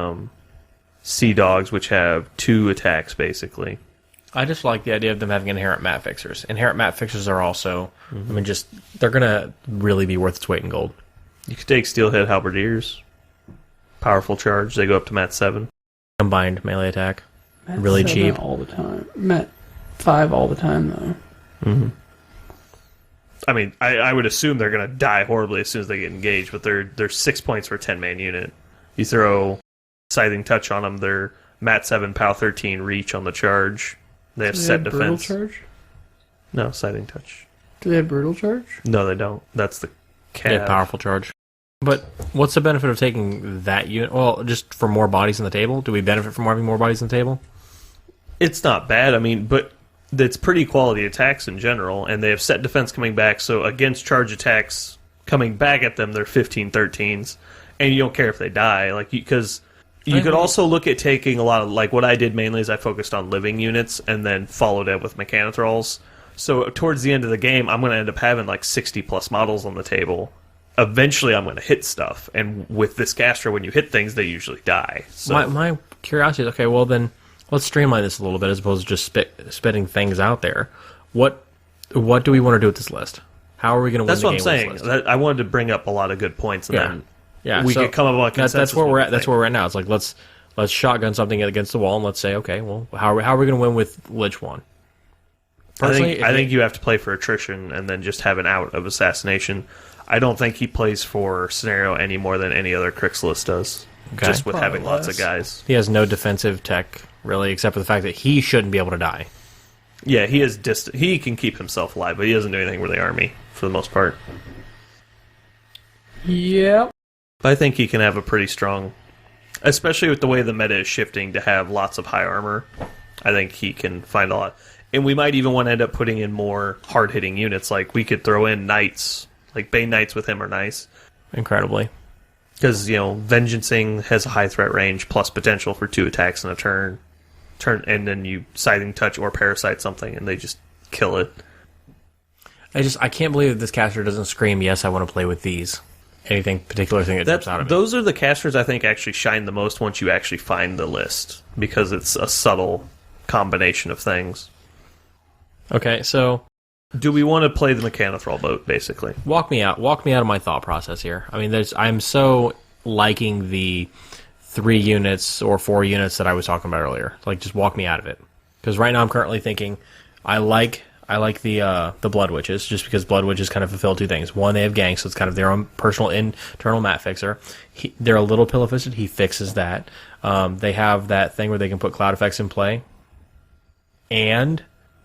Sea Dogs, which have 2 attacks, basically. I just like the idea of them having inherent map fixers. Inherent map fixers are also, I mean, just, they're going to really be worth its weight in gold. You could take Steelhead Halberdiers. Powerful charge. They go up to Mat 7. Combined melee attack. Mat Really 7 cheap. all the time. Mat 5 all the time, though. I mean, I would assume they're going to die horribly as soon as they get engaged, but they're 6 points for a 10-man unit. You throw Scything Touch on them, they're Mat 7, POW 13, reach on the charge. They have set Brutal defense. charge? No, Scything Touch. Do they have brutal charge? No, they don't. That's the They have cav. powerful charge. But what's the benefit of taking that unit? Well, just for more bodies on the table? Do we benefit from having more bodies on the table? It's not bad, I mean, but it's pretty quality attacks in general, and they have set defense coming back, so against charge attacks coming back at them, they're 15-13s, and you don't care if they die, like, because you could also look at taking a lot of, like, what I did mainly is I focused on living units, and then followed it with Mechanothralls. So towards the end of the game, I'm going to end up having, like, 60-plus models on the table. Eventually, I'm going to hit stuff, and with this Gastro, when you hit things, they usually die. So My curiosity is, okay, well then, let's streamline this a little bit as opposed to just spitting things out there. What do we want to do with this list? How are we going to win that's the what I'm game saying. with this list? I wanted to bring up a lot of good points, and then Yeah, we so could come up with a consensus. that's where what we're we at. That's think. where we're at now. It's like let's shotgun something against the wall and let's say, okay, well, how are we going to win with Lich 1? I think you have to play for attrition and then just have an out of assassination. I don't think he plays for scenario any more than any other Crixless does. Okay. Just with Probably having lots of less. guys. He has no defensive tech really, except for the fact that he shouldn't be able to die. Yeah, he is distant. He can keep himself alive, but he doesn't do anything with the army for the most part. Yep. But I think he can have a pretty strong, especially with the way the meta is shifting to have lots of high armor. I think he can find a lot. And we might even want to end up putting in more hard-hitting units. Like, we could throw in Knights. Like, Bane Knights with him are nice. Incredibly. Because, Vengeancing has a high threat range, plus potential for 2 attacks in a turn. And then you Scything Touch or Parasite something, and they just kill it. I can't believe that this caster doesn't scream, yes, I want to play with these. Anything particular thing that jumps out of it. Those are the casters I think actually shine the most once you actually find the list. Because it's a subtle combination of things. Okay, so Do we want to play the Mechanothrall boat, basically? walk me out of my thought process here. I mean, I'm so liking the 3 units or 4 units that I was talking about earlier. Like, just walk me out of it. Because right now I'm currently thinking I like the Blood Witches, just because Blood Witches kind of fulfill 2 things. One, they have gang, so it's kind of their own personal internal map fixer. They're a little pillow-fisted. He fixes that. They have that thing where they can put cloud effects in play. And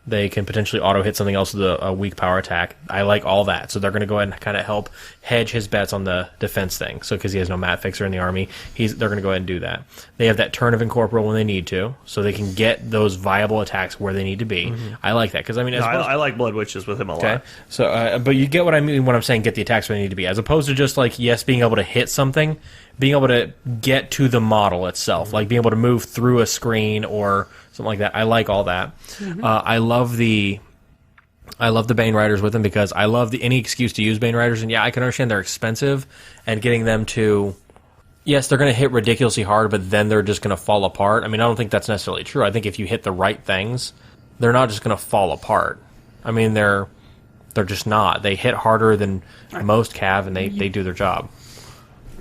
they can potentially auto-hit something else with a weak power attack. I like all that. So they're going to go ahead and kind of help hedge his bets on the defense thing. So because he has no map fixer in the army, they're going to go ahead and do that. They have that turn of Incorporeal when they need to, so they can get those viable attacks where they need to be. I like that. Because, I mean, I like Blood Witches with him a lot. okay. So, but you get what I mean when I'm saying get the attacks where they need to be, as opposed to just like, yes, being able to hit something, being able to get to the model itself, like being able to move through a screen or something like that. I like all that. I love the Bane Riders with them because I love any excuse to use Bane Riders. And yeah, I can understand they're expensive and getting them to, yes, they're going to hit ridiculously hard, but then they're just going to fall apart. I mean, I don't think that's necessarily true. I think if you hit the right things, they're not just going to fall apart. I mean, they're just not. They hit harder than most cav, and they do their job.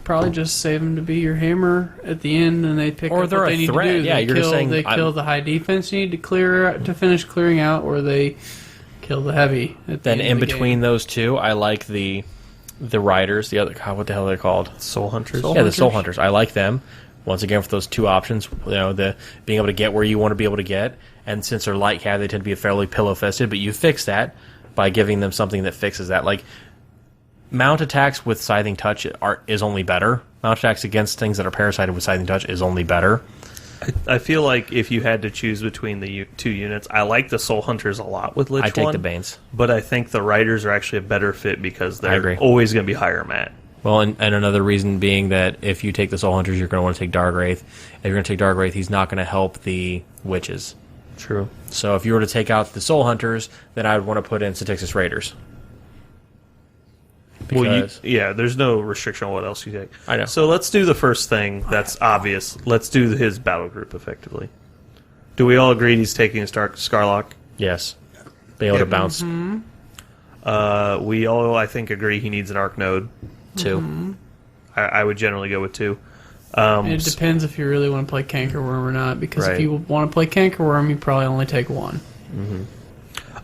Probably just save them to be your hammer at the end, and they pick Or up they're what a they need threat. to do. Yeah, They you're just saying, they kill the high defense you need to finish clearing out, or they kill the heavy. At the Then end in of the between game. those two, I like the riders. The other, God, what the hell are they called? Soul Hunters. Yeah, the Soul Hunters. I like them. Once again, for those two options, the being able to get where you want to be able to get, and since they're light cav, they tend to be fairly pillow-fisted, but you fix that by giving them something that fixes that. Like, mount attacks with Scything Touch is only better. Mount attacks against things that are parasited with Scything Touch is only better. I feel like if you had to choose between the two units, I like the Soul Hunters a lot with Lich I take one, the Banes. but I think the Riders are actually a better fit because I agree. they're always going to be higher mat. Well, and another reason being that if you take the Soul Hunters, you're going to want to take Darkwraith. If you're going to take Darkwraith, he's not going to help the Witches. True. So if you were to take out the Soul Hunters, then I would want to put in Statixis Raiders. Because there's no restriction on what else you take. I know. So let's do the first thing that's obvious. Let's do his battle group effectively. Do we all agree he's taking a Scarlock? yes, be able to bounce We all, I think, agree he needs an Arc Node. 2. I would generally go with 2. It depends if you really want to play Cankerworm or not, because Right. if you want to play Cankerworm, you probably only take 1.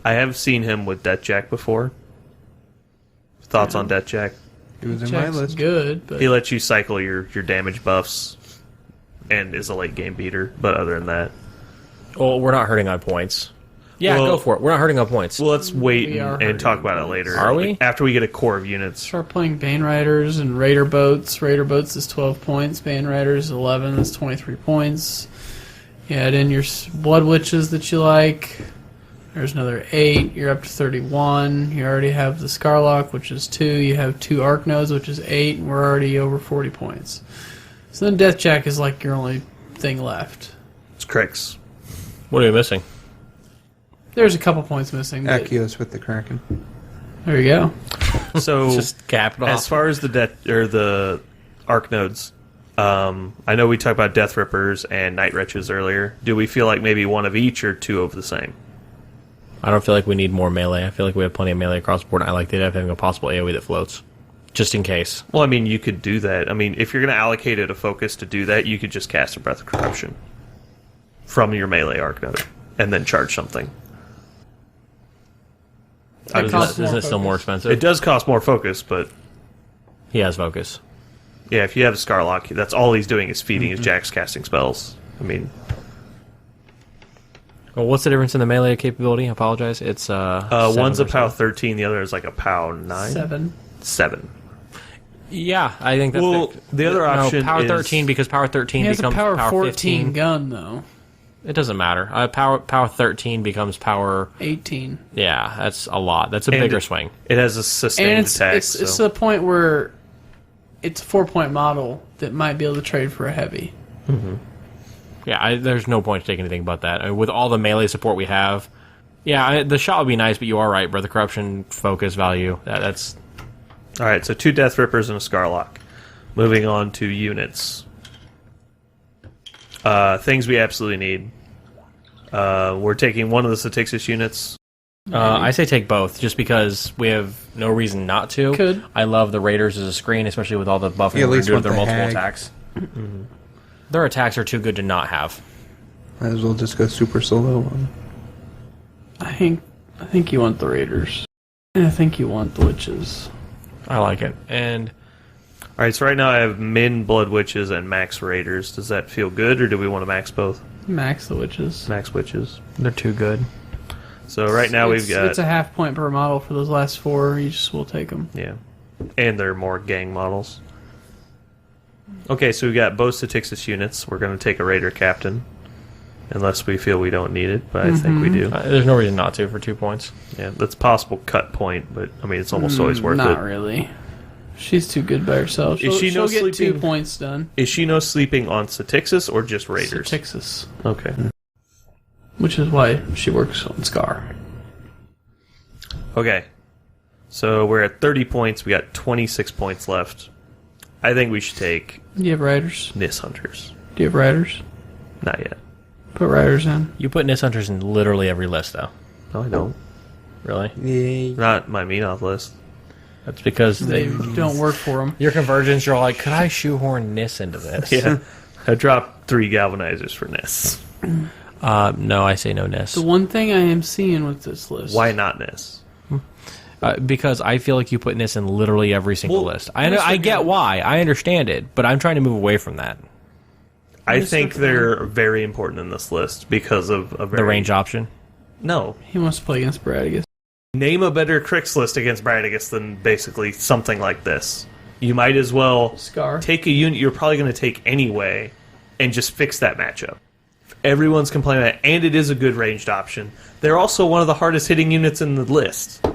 I have seen him with Deathjack before. Thoughts on Deathjack? It was in my Jack's list. good, but He lets you cycle your damage buffs and is a late game beater, but other than that. Well, we're not hurting on points. Yeah, Well- go for it. We're not hurting on points. Well, let's wait We are and talk hurting about it later. Are we? After we get a core of units. start playing Bane Riders and Raider Boats. Raider Boats is 12 points. Bane Riders is 11. That's 23 points. You add in your Blood Witches that you like. There's another 8. You're up to 31. You already have the Scarlock, which is 2. You have 2 Arc Nodes, which is 8. And we're already over 40 points. So then Deathjack is like your only thing left. It's Crix. What are you missing? There's a couple points missing. But Akios with the Kraken. there you go. So, Just cap it off. as far as the Arc Nodes, I know we talked about Death Rippers and Night Wretches earlier. Do we feel like maybe one of each or 2 of the same? I don't feel like we need more melee. I feel like we have plenty of melee across the board. I like the idea of having a possible AoE that floats. Just in case. Well, I mean, you could do that. I mean, if you're going to allocate it a focus to do that, you could just cast a Breath of Corruption from your melee Arc Node and then charge something. That costs Isn't more it still more focus. expensive? It does cost more focus, but He has focus. yeah, if you have a Scarlock, that's all he's doing is feeding his Jack's casting spells. I mean, Well, what's the difference in the melee capability? I apologize. It's one's a 7%. POW 13, the other is like a POW 9? 7. 7. Yeah, I think that's Well, the other option Power is 13 because Power 13 He has a becomes power Power 14 15. gun, though. It doesn't matter. Power 13 becomes Power. 18. Yeah, that's a lot. That's a And bigger swing. It has a sustained And attack. it's to so. the point where it's a 4-point model that might be able to trade for a heavy. Yeah, there's no point to take anything but that. I mean, with all the melee support we have, yeah, the shot would be nice, but you are right, Breath of Corruption, focus value. That's All right, so 2 Death Rippers and a Scarlock. Moving on to units. Things we absolutely need. We're taking one of the Statixis units. I say take both, just because we have no reason not to. Could. I love the Raiders as a screen, especially with all the buffing You at we're least doing with want their the multiple hag. attacks. Their attacks are too good to not have. Might as well just go super solo on. I think you want the Raiders. And I think you want the Witches. I like it. And All right, so right now I have Min Blood Witches and Max Raiders. Does that feel good, or do we want to max both? Max the Witches. Max Witches. they're too good. So right now we've got... It's a half point per model for those last 4. You just will take them. Yeah. And they're more gang models. Okay, so we've got both Statixis units. We're going to take a Raider Captain. Unless we feel we don't need it, but I think we do. There's no reason not to for 2 points. Yeah, that's possible cut point, but I mean, it's almost always worth Not it. really. She's too good by herself. Is she no she'll get 2 sleeping- points done. Is she no sleeping on Statixis or just Raiders? Texas. Okay. Which is why she works on Scar. Okay. So we're at 30 points. We got 26 points left. I think we should take Do you have Riders? Nis Hunters. Do you have Riders? Not yet. Put Riders in. You put Nis Hunters in literally every list, though. No, I don't. Really? Yay. Not my Menoth list. That's because They don't work for them. your convergence, you're like, could I shoehorn Nis into this? Yeah. I dropped 3 galvanizers for Nis. No, I say no Nis. The one thing I am seeing with this list. Why not Nis? Because I feel like you put Nis in literally every single list. I know, Mr. I get Gun. why. I understand it, but I'm trying to move away from that. I Mr. think Gun. they're very important in this list because of a very... The range option. No. He wants to play against Bradigus. Name a better Crix list against Bradigus than basically something like this. You might as well Scar. take a unit you're probably going to take anyway and just fix that matchup. Everyone's complaining about it, and it is a good ranged option. They're also one of the hardest hitting units in the list.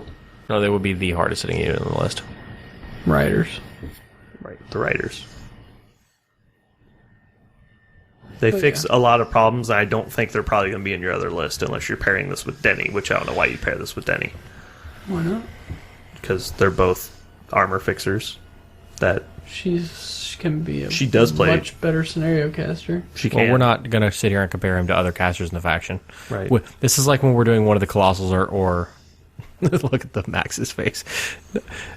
No, they would be the hardest hitting unit on the list. Riders. Right, the Riders. They fix a lot of problems, and I don't think they're probably going to be in your other list unless you're pairing this with Denny, which I don't know why you pair this with Denny. Why not? Because they're both armor fixers. That She can be a She does play- much better scenario caster. she Well, can. we're not going to sit here and compare him to other casters in the faction. Right. This is like when we're doing one of the Colossals or look at the Max's face.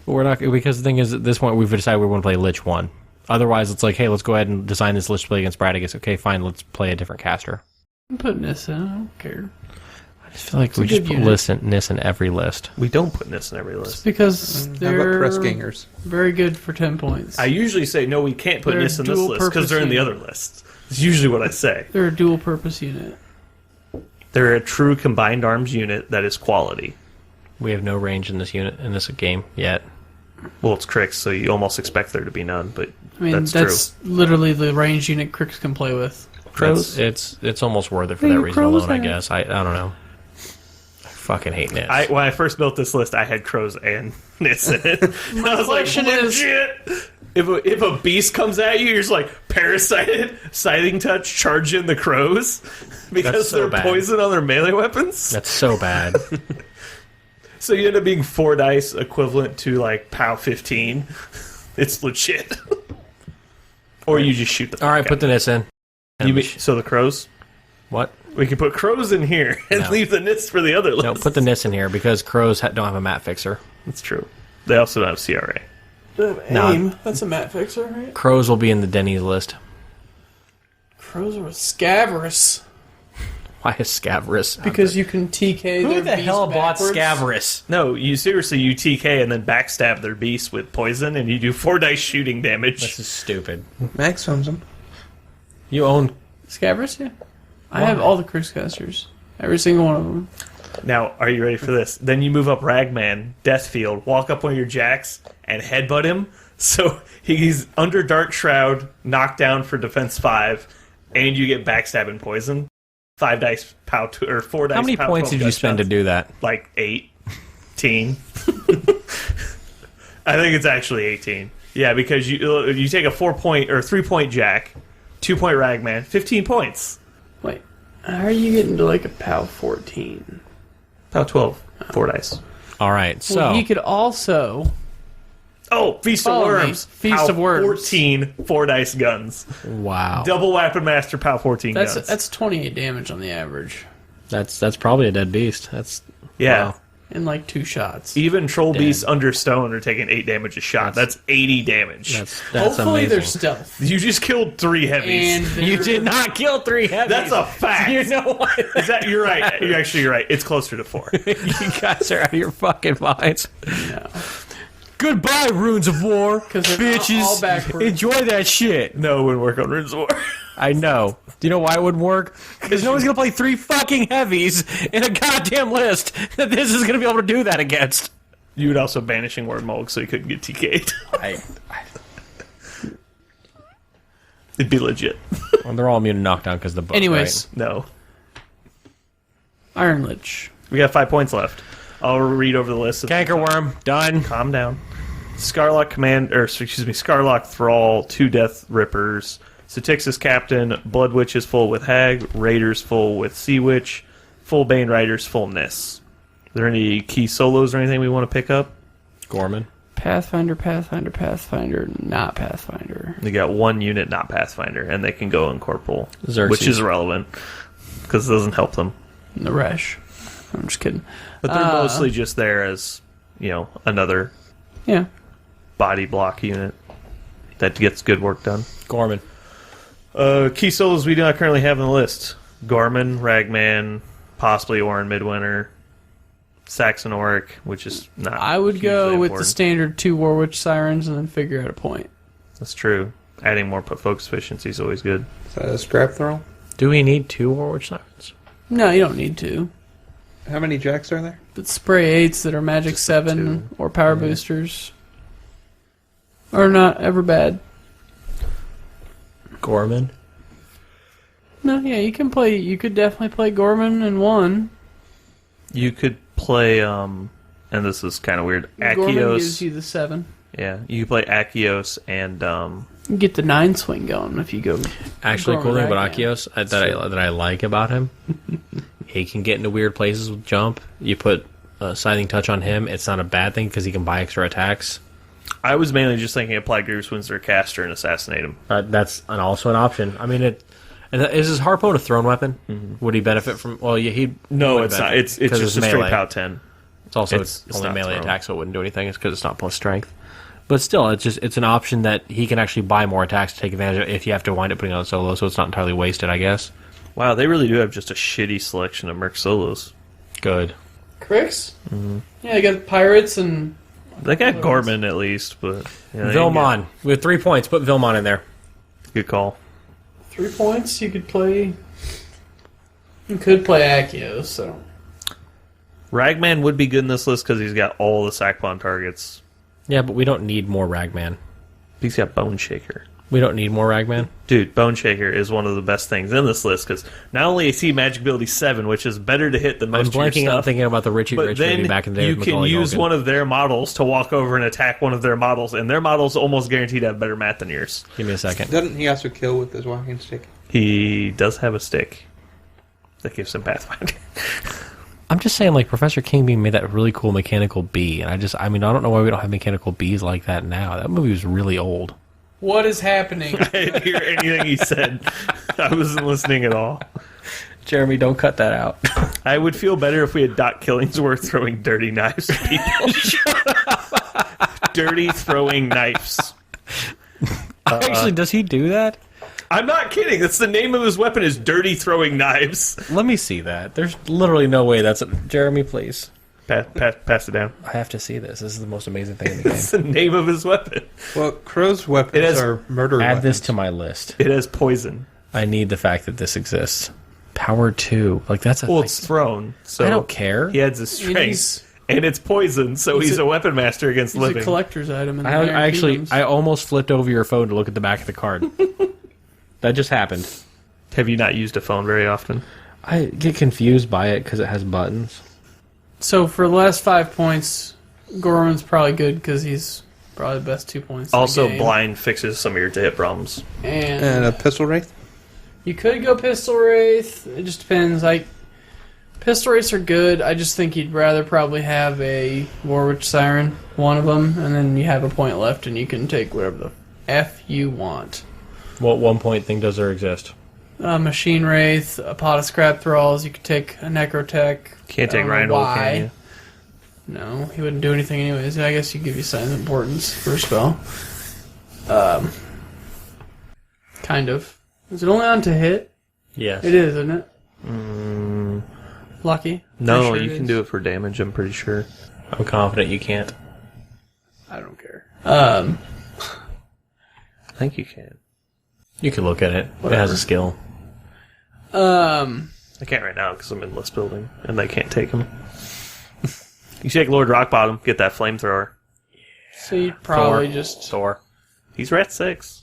We're not, because the thing is, at this point, we've decided we want to play Lich 1. Otherwise, it's like, hey, let's go ahead and design this Lich to play against Bradigus. Okay, fine, let's play a different caster. I'm putting this in. I don't care. I just feel like It's a we just good put unit. Nis in every list. We don't put Nis in every It's list. because How about they're press gangers? very good for 10 points. I usually say, no, we can't put They're Nis in this dual list because they're in the purpose other lists. It's usually what I say. They're a dual purpose unit. They're a true combined arms unit that is quality. We have no range in this unit, in this game, yet. Well, it's Crix, so you almost expect there to be none, but I mean, that's literally the range unit Crix can play with. Crows. It's almost worth it for Hey, that your reason crows alone, I there. guess. I don't know. I fucking hate Nis. When I first built this list, I had crows and Nis in it. And I was like, question is- legit. If a beast comes at you, you're just like parasited, scything touch, charge in the crows because That's so they're bad. poison on their melee weapons. That's so bad. So you end up being 4 dice equivalent to like POW 15. It's legit. Or you just shoot the. All right, put the Nis in. So the crows. What? We can put crows in here and No. leave the Nis for the other list. No, put the Nis in here because crows don't have a mat fixer. That's true. They also don't have CRA. No. Aim. That's a mat fixer, right? Crows will be in the Denny's list. Crows are Scaverous. Why is Scaverous? Because you can TK Who their the beast hell bought backwards. Scaverous? No, you seriously, you TK and then backstab their beast with poison, and you do 4 dice shooting damage. This is stupid. Max owns them. You own. Scaverous, yeah. I have all the Crix casters. Every single one of them. Now, are you ready for this? Then you move up Ragman, Deathfield, walk up one of your jacks, and headbutt him. So he's under Dark Shroud, knocked down for defense 5, and you get backstab and poison. 5 dice POW 2, or 4 dice. How many POW points 12 did you spend to gunshots. do that? Like 18. I think it's actually 18. Yeah, because you take a 4-point or 3-point jack, 2-point Ragman, 15 points. Wait, how are you getting to like a POW 14? POW 12, 4 dice. All right, so Well, he could also... Oh, Feast of Follow me. Worms. Feast POW of Worms. 14 4 dice guns. wow, Double Weapon Master POW 14 guns. That's 28 damage on the average. that's probably a dead beast. That's Yeah. wow. In like 2 shots. Even Troll Dead. Beasts under Stone are taking 8 damage a shot. That's 80 damage. That's Hopefully amazing. they're stealth. You just killed 3 heavies. And You they're- did not kill 3 heavies. That's a fact. You know what? Is that you're right? You're right. It's closer to 4. You guys are out of your fucking minds. No. Goodbye, Runes of War, 'Cause they're all bitches. backwards. Enjoy that shit. No, it wouldn't work on Runes of War. I know. Do you know why it wouldn't work? Because no one's gonna play 3 fucking heavies in a goddamn list that this is gonna be able to do that against. You would also banishing Word Mulg so you couldn't get TK'd. It'd be legit. Well, they're all immune to knockdown because the book. Anyways, No. Iron Lich. We got 5 points left. I'll read over the list. right? Cankerworm done. Calm down. Scarlock Scarlock Thrall, 2 Death Rippers, Satixis Captain, Blood Witch is full with Hag, Raiders full with Sea Witch, full Bane Riders full Nis. Are there any key solos or anything we want to pick up? Gorman. Pathfinder, not Pathfinder. They got 1 unit, not Pathfinder, and they can go in Corporal, Xerxes. which is irrelevant because it doesn't help them. Naresh. I'm just kidding. But they're mostly just there as, another Yeah. body block unit that gets good work done. Gorman. Key solos we do not currently have on the list. Gorman, Ragman, possibly Orin Midwinter, Saxon Oric, which is not. I would go hugely with the important. standard 2 Warwitch Sirens and then figure out a point. That's true. Adding more focus efficiency is always good. Is that a scrap throw? Do we need 2 Warwitch Sirens? No, you don't need to. How many jacks are there? But spray 8s that are Magic Just 7 or Power Boosters are not ever bad. Gorman? No, yeah, you could definitely play Gorman in 1. You could play, and this is kind of weird, Gorman gives Akios. you the 7. Yeah, you could play Akios and You get the 9 swing going if you go. Actually, cool thing about Gorman Akios that I like about him, he can get into weird places with jump. You put Scything Touch on him, it's not a bad thing because he can buy extra attacks. I was mainly just thinking apply Grievous Wounds to a caster and assassinate him. That's also an option. I mean, is his Harpoon a thrown weapon? Mm-hmm. Would he benefit from? Well, yeah, he. No, it's not. It's just a straight melee. POW 10. It's also It's only not melee thrown. attack, so it wouldn't do anything. It's because it's not plus strength. But still, it's an option that he can actually buy more attacks to take advantage of if you have to wind up putting on a solo, so it's not entirely wasted, I guess. Wow, they really do have just a shitty selection of Merc solos. Good. Crix? Mm-hmm. Yeah, you got Pirates and... They got Gorman at least, but... Yeah, Vilmon. With 3 points, put Vilmon in there. Good call. 3 points, you could play... You could play Akios, so... Ragman would be good in this list because he's got all the Sackbond targets. Yeah, but we don't need more Ragman. He's got Bone Shaker. We don't need more Ragman. Dude, Bone Shaker is one of the best things in this list because not only is he Magic Ability 7, which is better to hit than I'm most of your blanking stuff, out thinking about the Richie but Rich then movie back in the day. you with can Macaulay use Culkin. one of their models to walk over and attack one of their models, and their models almost guaranteed to have better math than yours. Give me a second. Doesn't he also kill with his walking stick? He does have a stick that gives him Pathfinder. I'm just saying, like, Professor King Bean made that really cool mechanical bee, and I don't know why we don't have mechanical bees like that now. That movie was really old. What is happening? I didn't hear anything he said. I wasn't listening at all. Jeremy, don't cut that out. I would feel better if we had Doc Killingsworth throwing dirty knives at people. Dirty throwing knives. Actually, does he do that? I'm not kidding. That's the name of his weapon is Dirty Throwing Knives. Let me see that. There's literally no way that's... Jeremy, please. Pass it down. I have to see this. This is the most amazing thing in the game. That's the name of his weapon. Well, Crow's weapons It has- are murder Add weapons. this to my list. It has poison. I need the fact that this exists. Power 2. Like, that's a... Well, it's thrown. So I don't care. He adds his strength. And it's poison, so he's a weapon master against It's living. a collector's item. In the I Iron actually... Kingdoms. I almost flipped over your phone to look at the back of the card. That just happened. Have you not used a phone very often? I get confused by it because it has buttons. So for the last 5 points, Gorman's probably good because he's probably the best 2 points. in the Also, game. blind fixes some of your hit problems. And a pistol wraith? you could go Pistol Wraith. It just depends. Like, Pistol Wraiths are good. I just think you'd rather probably have a Warwitch Siren, one of them, and then you have a point left and you can take whatever the F you want. What 1 point thing does there exist? Machine Wraith, a pot of Scrap Thralls. You could take a Necrotech. Can't take I don't know Rhino, why. can you? No, he wouldn't do anything anyways. I guess he'd give you Signs of Importance for a spell. Kind of. Is it only on to hit? Yes. It is, isn't it? Lucky? No, Pretty sure you can do it for damage, I'm pretty sure. I'm confident you can't. I don't care. I think you can. You can look at it. It has a skill. I can't right now because I'm in list building, and they can't take him. You take Lord Rockbottom, get that flamethrower. So you'd probably Thor. just... Thor. He's Rat 6.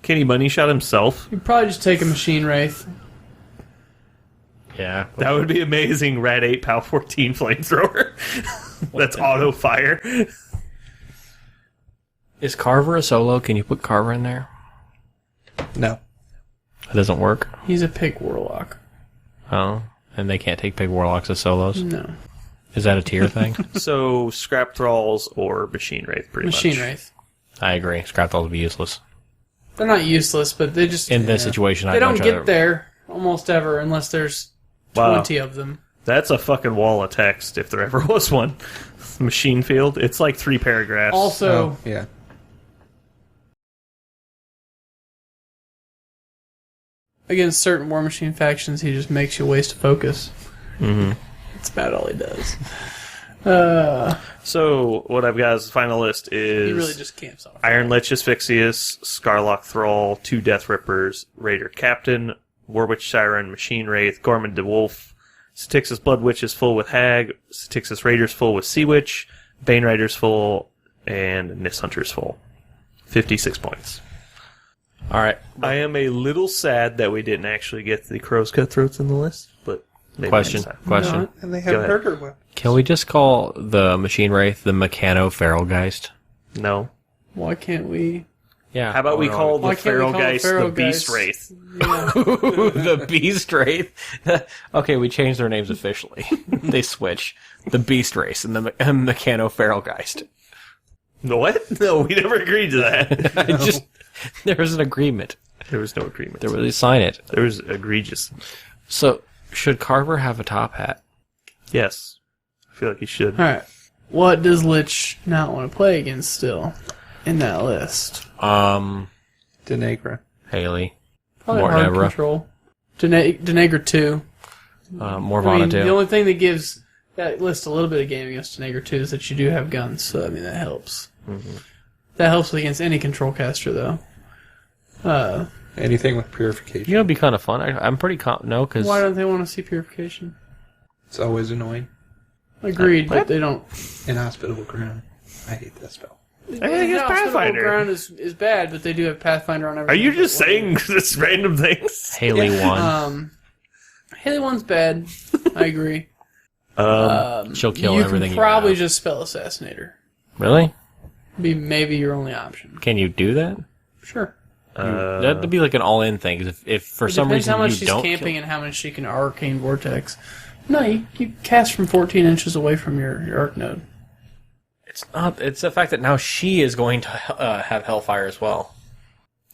Can he money shot himself? You'd probably just take a Machine Wraith. Yeah. That would be amazing. Rat 8, POW 14 flamethrower. That's auto fire. Is Carver a solo? Can you put Carver in there? No. It doesn't work. He's a Pig Warlock. Oh. And they can't take Pig Warlocks as solos? No. Is that a tier thing? So, Scrap Thralls or Machine Wraith, pretty much. Machine Wraith. I agree. Scrap Thralls would be useless. They're not useless, but they just... In this situation, They I'd don't much get rather- there almost ever unless there's Wow. 20 of them. That's a fucking wall of text, if there ever was one. Machine Field. It's like 3 paragraphs. Also, Oh, yeah. against certain Warmachine factions, he just makes you waste focus. Mm-hmm. That's about all he does. So what I've got as the final list is He really just camps off. Iron Lich Asphyxious, Scarlock Thrall, 2 Death Rippers, Raider Captain, Warwitch Siren, Machine Wraith, Gorman DeWolf, Styx's Blood Witch is full with Hag, Styx's Raiders full with Sea Witch, Bane Riders full, and Nist Hunters full. 56 points. All right. I am a little sad that we didn't actually get the Crow's Cutthroats in the list, but maybe Question. next time. Question. And they Go have ahead. burger weapons. Can we just call the Machine Wraith the Mechano Feralgeist? No. Why can't we? Yeah. How about we call the Why can't we call it Feralgeist the Feralgeist? Beast Wraith? Yeah. the Beast Wraith? Okay, we changed their names officially. They switch. The Beast Race and the Mechano Feralgeist. What? No, we never agreed to that. There was an agreement. There was no agreement. They really sign it. There was egregious. So, should Carver have a top hat? Yes. I feel like he should. Alright. What does Lich not want to play against still in that list? Denegra. Haley. Probably More hard Nebra. control. Denegra 2. Morvana the too. only thing that gives that list a little bit of game against Denegra 2 is that you do have guns, so I mean that helps. Mm-hmm. That helps against any control caster though. Anything with purification. You know, it'd be kind of fun. I'm pretty no, because Why don't they want to see purification? It's always annoying. Agreed, but they don't. Inhospitable ground. I hate that spell. I think it's Hospitable Pathfinder. ground is bad, but they do have Pathfinder on Are everything. you just saying this random things? Haley won. Haley 1's bad. I agree. She'll kill you everything. can probably you have. just spell Assassinator. Really? Be maybe your only option. Can you do that? Sure. That'd be like an all-in thing. 'Cause if for It some depends reason how much you she's don't camping kill, and how much she can Arcane Vortex. No, you cast from 14 inches away from your arc node. it's not. It's the fact that now she is going to have Hellfire as well.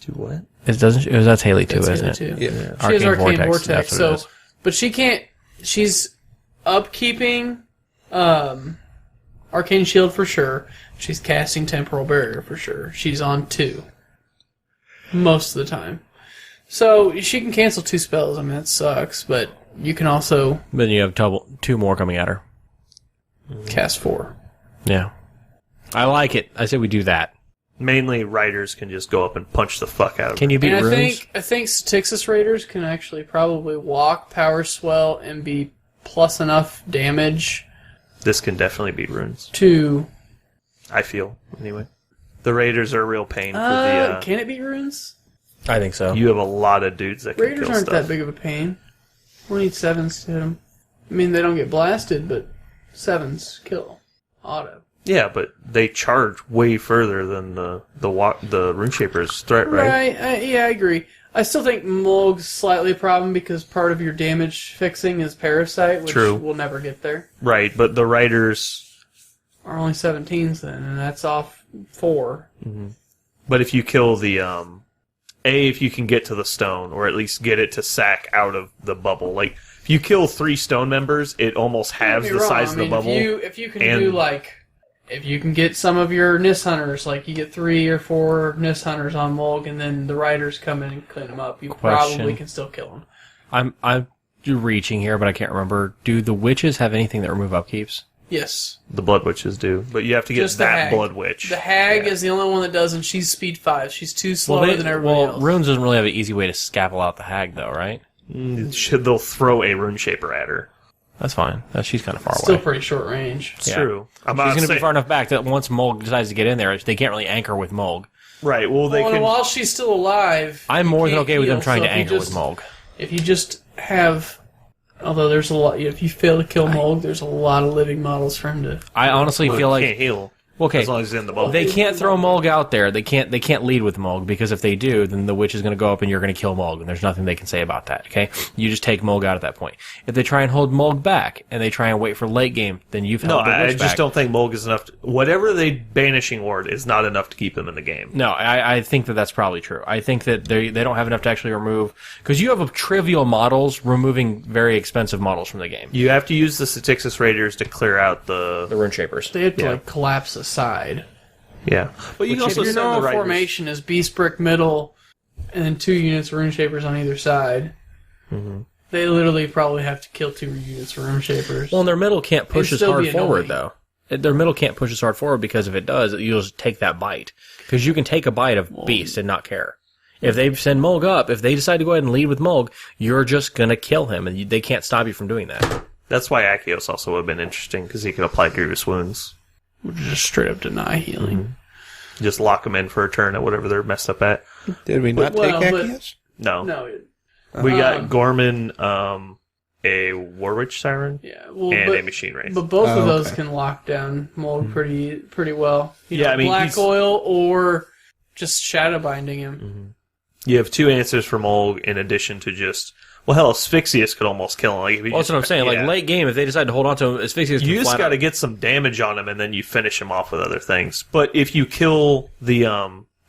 Do what? It doesn't. That's Haley too, That's isn't Haley it? too. Yeah. She has Arcane Arcane Vortex, Vortex, that's what it so is. but she can't. She's upkeeping Arcane Shield for sure. She's casting Temporal Barrier for sure. She's on 2 most of the time, so she can cancel 2 spells. I mean that sucks, but you can also Then you have 2 more coming at her. cast 4. Yeah, I like it. I say we do that. Mainly, riders can just go up and punch the fuck out of Can you beat And runes? I think Styxis Raiders can actually probably walk, power swell, and be plus enough damage This can definitely beat runes. to. I feel, anyway. The raiders are a real pain for the... Can it beat runes? I think so. You have a lot of dudes that can Raiders kill aren't stuff. that big of a pain. We need 7s to hit them. I mean, they don't get blasted, but 7s kill auto. Yeah, but they charge way further than the Runeshaper's threat, right? Yeah, I agree. I still think Mulg's slightly a problem because part of your damage fixing is Parasite, which True. we'll never get there. Right, but the riders... Are only 17s then, and that's off 4. But if you kill the... if you can get to the stone, or at least get it to sack out of the bubble. Like, if you kill 3 stone members, it almost halves Don't the get me wrong, size of I the mean, bubble. If you can and- do like, if you can get some of your Nist Hunters, like you get 3 or 4 Nist Hunters on Mulg, and then the Riders come in and clean them up, you Question. probably can still kill them. I'm reaching here, but I can't remember. Do the witches have anything that remove upkeeps? Yes. The Blood Witches do. But you have to get Just the that Hag. Blood Witch. The Hag is the only one that doesn't. She's speed 5. She's too slower than everybody else. Runes doesn't really have an easy way to scaffold out the hag, though, right? They'll throw a Runeshaper at her. That's fine. She's kind of far Still away. pretty short range. It's Yeah. true. I'm She's not going to be saying- far enough back that once Mulg decides to get in there, they can't really anchor with Mulg. Right, well, they Well, can... while she's still alive, I'm you more than can't okay with them heal, trying so to if you anchor just- with Mulg. If you just have, although there's a lot, if you fail to kill Mulg, there's a lot of living models for him to. I honestly Well, feel he like can't heal. okay, As long as he's in the bubble. they can't throw Mulg out there. They can't lead with Mulg because if they do, then the witch is going to go up and you're going to kill Mulg, and there's nothing they can say about that. Okay, you just take Mulg out at that point. If they try and hold Mulg back and they try and wait for late game, then you've No, held the witch I back. just don't think Mulg is enough. Whatever they banishing ward is not enough to keep him in the game. No, I think that's probably true. I think that they don't have enough to actually remove because you have a trivial models removing very expensive models from the game. You have to use the Styxis Raiders to clear out The the... Rune Shapers. They had to Yeah. like collapse aside. Yeah. But you can If also your send the normal Riders... formation is Beast Brick middle, and then 2 units of Rune Shapers on either side. They literally probably have to kill 2 units of Rune Shapers. Well, and their middle can't push It'd as still hard be forward, annoying. though. Their middle can't push as hard forward because if it does, you'll just take that bite. Because you can take a bite of Beast and not care. If they send Mulg up, if they decide to go ahead and lead with Mulg, you're just going to kill him, and they can't stop you from doing that. That's why Akios also would have been interesting, because he could apply Grievous Wounds. Just straight up deny healing. Just lock them in for a turn at whatever they're messed up at. Did we not Well, take but- Akios? No. No. We got Gorman, a Warwitch Siren, Yeah. Well, and but, a Machine Wraith. but both of those okay. can lock down Mold pretty well. Yeah, I mean, Black he's- Oil or just shadow binding him. You have 2 answers for Mulg in addition to just... Well, hell, Asphyxious could almost kill him. Like, if you Well, that's what I'm saying. yeah. Like, late game, if they decide to hold on to him, Asphyxious can You just flat got to out- get some damage on him, and then you finish him off with other things. But if you kill the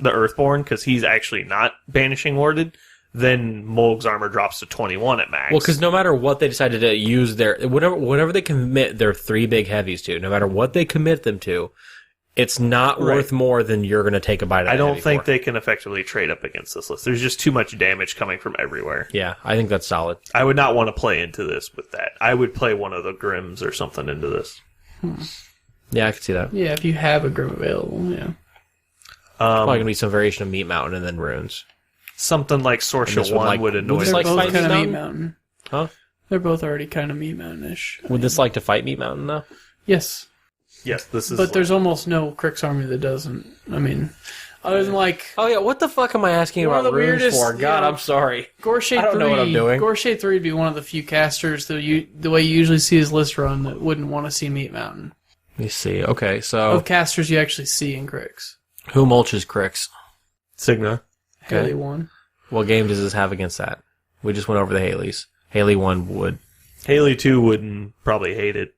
Earthborn, because he's actually not Banishing Warded, then Mulg's armor drops to 21 at max. Well, because no matter what they decided to use their... Whatever they commit their 3 big heavies to, no matter what they commit them to, it's not Right. worth more than you're going to take a bite of I that don't heavy think for. they can effectively trade up against this list. There's just too much damage coming from everywhere. Yeah, I think that's solid. I would not want to play into this with that. I would play one of the Grims or something into this. Yeah, I can see that. Yeah, if you have a Grim available, yeah. Probably going to be some variation of Meat Mountain and then Runes. Something like And Sorcia this would, 1 like- would annoy It's They're like me. both fighting kind of Meat Meat Mountain. Huh? They're both already kind of Meat Mountain-ish. Would this like to fight Meat Mountain, though? Yes. Yes, this is... But there's almost no Crix army that doesn't. I mean, other than like Oh, yeah, what the fuck am I asking One of about the Runes weirdest, for? you God, know- I'm sorry. Gorshade 3. I don't know what I'm doing. Gorshade 3 would be one of the few casters that the way you usually see his list run that wouldn't want to see Meat Mountain. Let me see. Okay, so Of casters you actually see in Crix. who mulches Crix? Signa. Okay. Haley 1. What game does this have against that? We just went over the Haleys. Haley 1 would. Haley 2 wouldn't probably hate it.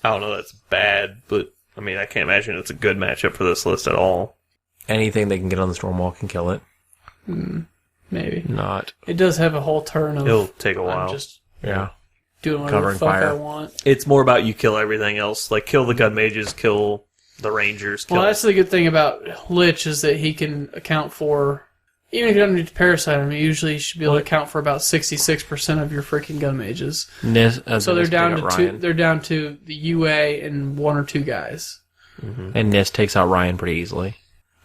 I don't know, that's bad, but I mean, I can't imagine it's a good matchup for this list at all. Anything they can get on the Stormwall can kill it. Maybe. Not. It does have a whole turn of It'll take a I'm while. just Yeah. doing whatever Covering the fuck fire. I want. It's more about you kill everything else. Like, kill the gun mages, kill the rangers, kill... Well, that's the good thing about Lich is that he can account for, even if you don't need to parasite him, you usually should be able to account for about 66% of your freaking gun mages. So they're down to two. They're down to the UA and 1 or 2 guys. And Nist takes out Ryan pretty easily.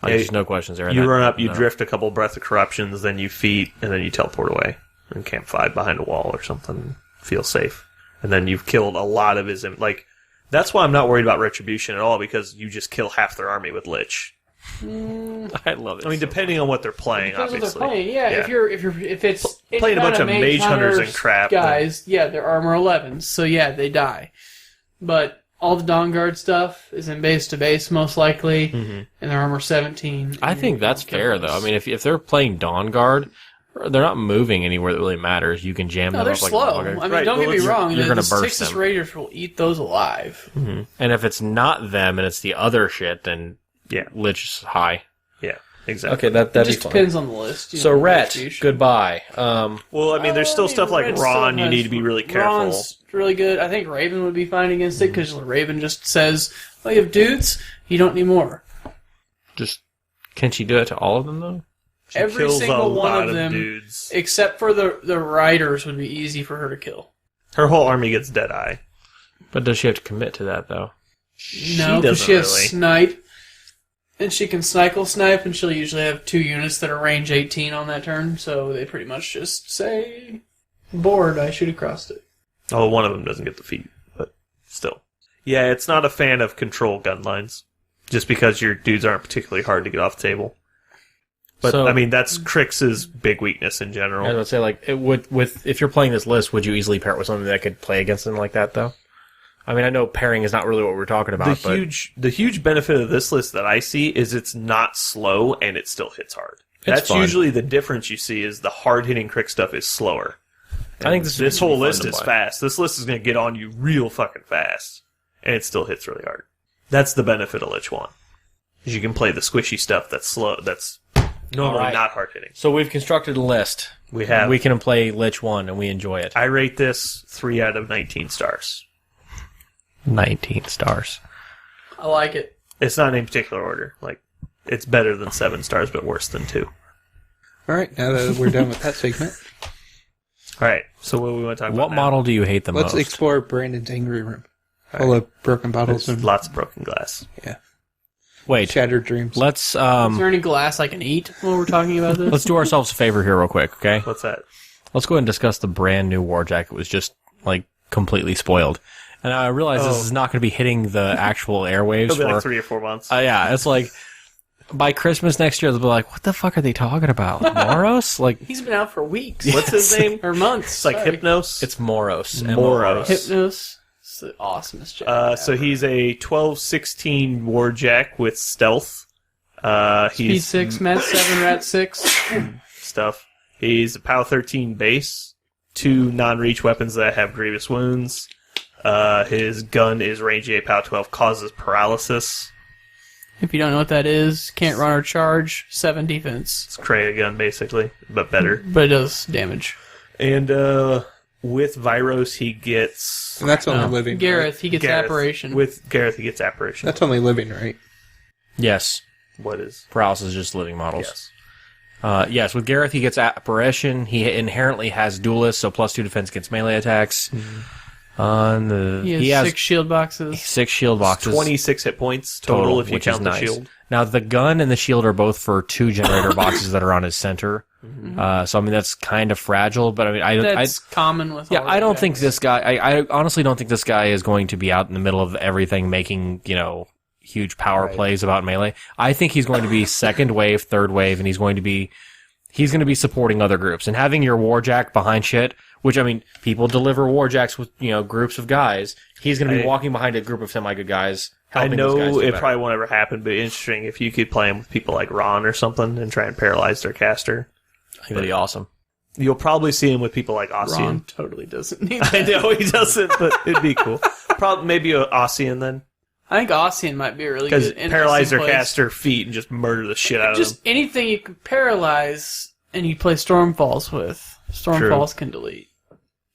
Like, Yeah, there's no questions there. You That- run up, you no. drift a couple Breath of Corruptions, then you feet, and then you teleport away. And camp 5 behind a wall or something. Feel safe. And then you've killed a lot of his... Like, that's why I'm not worried about Retribution at all, because you just kill half their army with Lich. I love it. I mean, depending on what they're playing, Depends what obviously. they're playing. Yeah, if it's any Playing a kind bunch of mage hunters and crap, guys, yeah, they're armor 11s, so yeah, they die. But all the Dawn Guard stuff is in base to base most likely, and they're armor 17. I and think you that's kill fair, those. though. I mean, if they're playing Dawn Guard, they're not moving anywhere that really matters. You can jam no, them they're up like slow. a motherfucker. I mean, Right, don't well, get me you're- wrong. you're the gonna burst Texas them. Raiders will eat those alive. And if it's not them and it's the other shit, then Yeah, Lich is high. yeah, exactly. Okay, It that'd just be fun. depends on the list. you So, know, Rhett, distribution. goodbye. Well, I mean, there's still stuff like Red Ron you still need has- to be really careful. Ron's really good. I think Raven would be fine against it because Raven just says, "Oh, you have dudes. You don't need more." Just can she do it to all of them though? She Every kills single a one lot of them, dudes. except for the riders, would be easy for her to kill. Her whole army gets Deadeye. But does she have to commit to that though? No, because doesn't she has really. snipe, and she can snipe, and she'll usually have 2 units that are range 18 on that turn. So they pretty much just say, "Board, I shoot across it." Oh, one of them doesn't get the feat, but still. Yeah, it's not a fan of control gun lines. Just because your dudes aren't particularly hard to get off the table. But, So- I mean, that's Crix's big weakness in I general. would say like it would with if you're playing this list, would you easily pair it with something that could play against them like that though? I mean, I know pairing is not really what we're talking about, but The huge benefit of this list that I see is it's not slow and it still hits hard. That's fun. usually the difference you see is the hard-hitting Crix stuff is slower. I think This whole list is fast. fast. This list is going to get on you real fucking fast. And it still hits really hard. That's the benefit of Lich 1. Is you can play the squishy stuff that's slow, that's normally Alright. not hard-hitting. So we've constructed a list. We have. We can play Lich 1 and we enjoy it. I rate this 3 out of 19 stars. 19 stars. I like it. It's not in any particular order. Like, it's better than 7 stars, but worse than 2. All right, now that we're done with that segment, All right. So what do we want to talk about? What model do you hate the let's most? explore Brandon's angry room. Full of broken bottles There's and lots of broken glass. Wait, shattered dreams. let's Is there any glass I can eat while we're talking about this? let's do ourselves a favor here real quick, okay? What's that? Let's go ahead and discuss the brand new Warjack. It was just like completely spoiled. And I realize this is not going to be hitting the actual airwaves It'll be for like 3 or 4 months. yeah, it's like by Christmas next year they'll be like, what the fuck are they talking about? Moros? Like He's been out for weeks. What's his name? Or months. It's like sorry. Hypnos. it's Moros. Moros. Hypnos. It's the awesomest jack. So he's a 12-16 Warjack with stealth. Speed He's 6, Mat 7, Rat 6. stuff. He's a POW 13 base. 2 non-reach weapons that have grievous wounds. His gun is range 8, POW 12, causes paralysis. If you don't know what that is, can't run or charge, 7 defense. It's Kraya gun, basically, but better. But it does damage. And with Viros, he gets... And that's only living. Gareth, Right? he gets Gareth. apparition. With Gareth, he gets apparition. That's only living, right? Yes. What is? Paralysis is just living models. Yes. Yes, with Gareth he gets apparition. He inherently has duelist, so +2 defense against melee attacks. On the he has 6 shield boxes. 6 shield boxes 26 hit points total if you which count is the nice. shield. Now the gun and the shield are both for 2 generator boxes that are on his center. So I mean that's kind of fragile, but I mean That's common with all I don't the think jacks. this guy. I honestly don't think this guy is going to be out in the middle of everything, making huge power plays about melee. I think he's going to be second wave, third wave, and he's going to be supporting other groups and having your Warjack behind shit. Which I mean, people deliver Warjacks with groups of guys. He's going to be walking behind a group of semi-good guys. I Helping those guys know do it better. probably won't ever happen, but interesting if you could play him with people like Ron or something and try and paralyze their caster. I think that'd be awesome. You'll probably see him with people like Ron Ossian. totally doesn't need I that. know he doesn't, but it'd be cool. Probably maybe a Ossian then, I think Ossian might be a really because good paralyze their interesting place. caster feet and just murder the shit out of Just them. anything you can paralyze and you play Stormfalls with. Stormfalls can delete.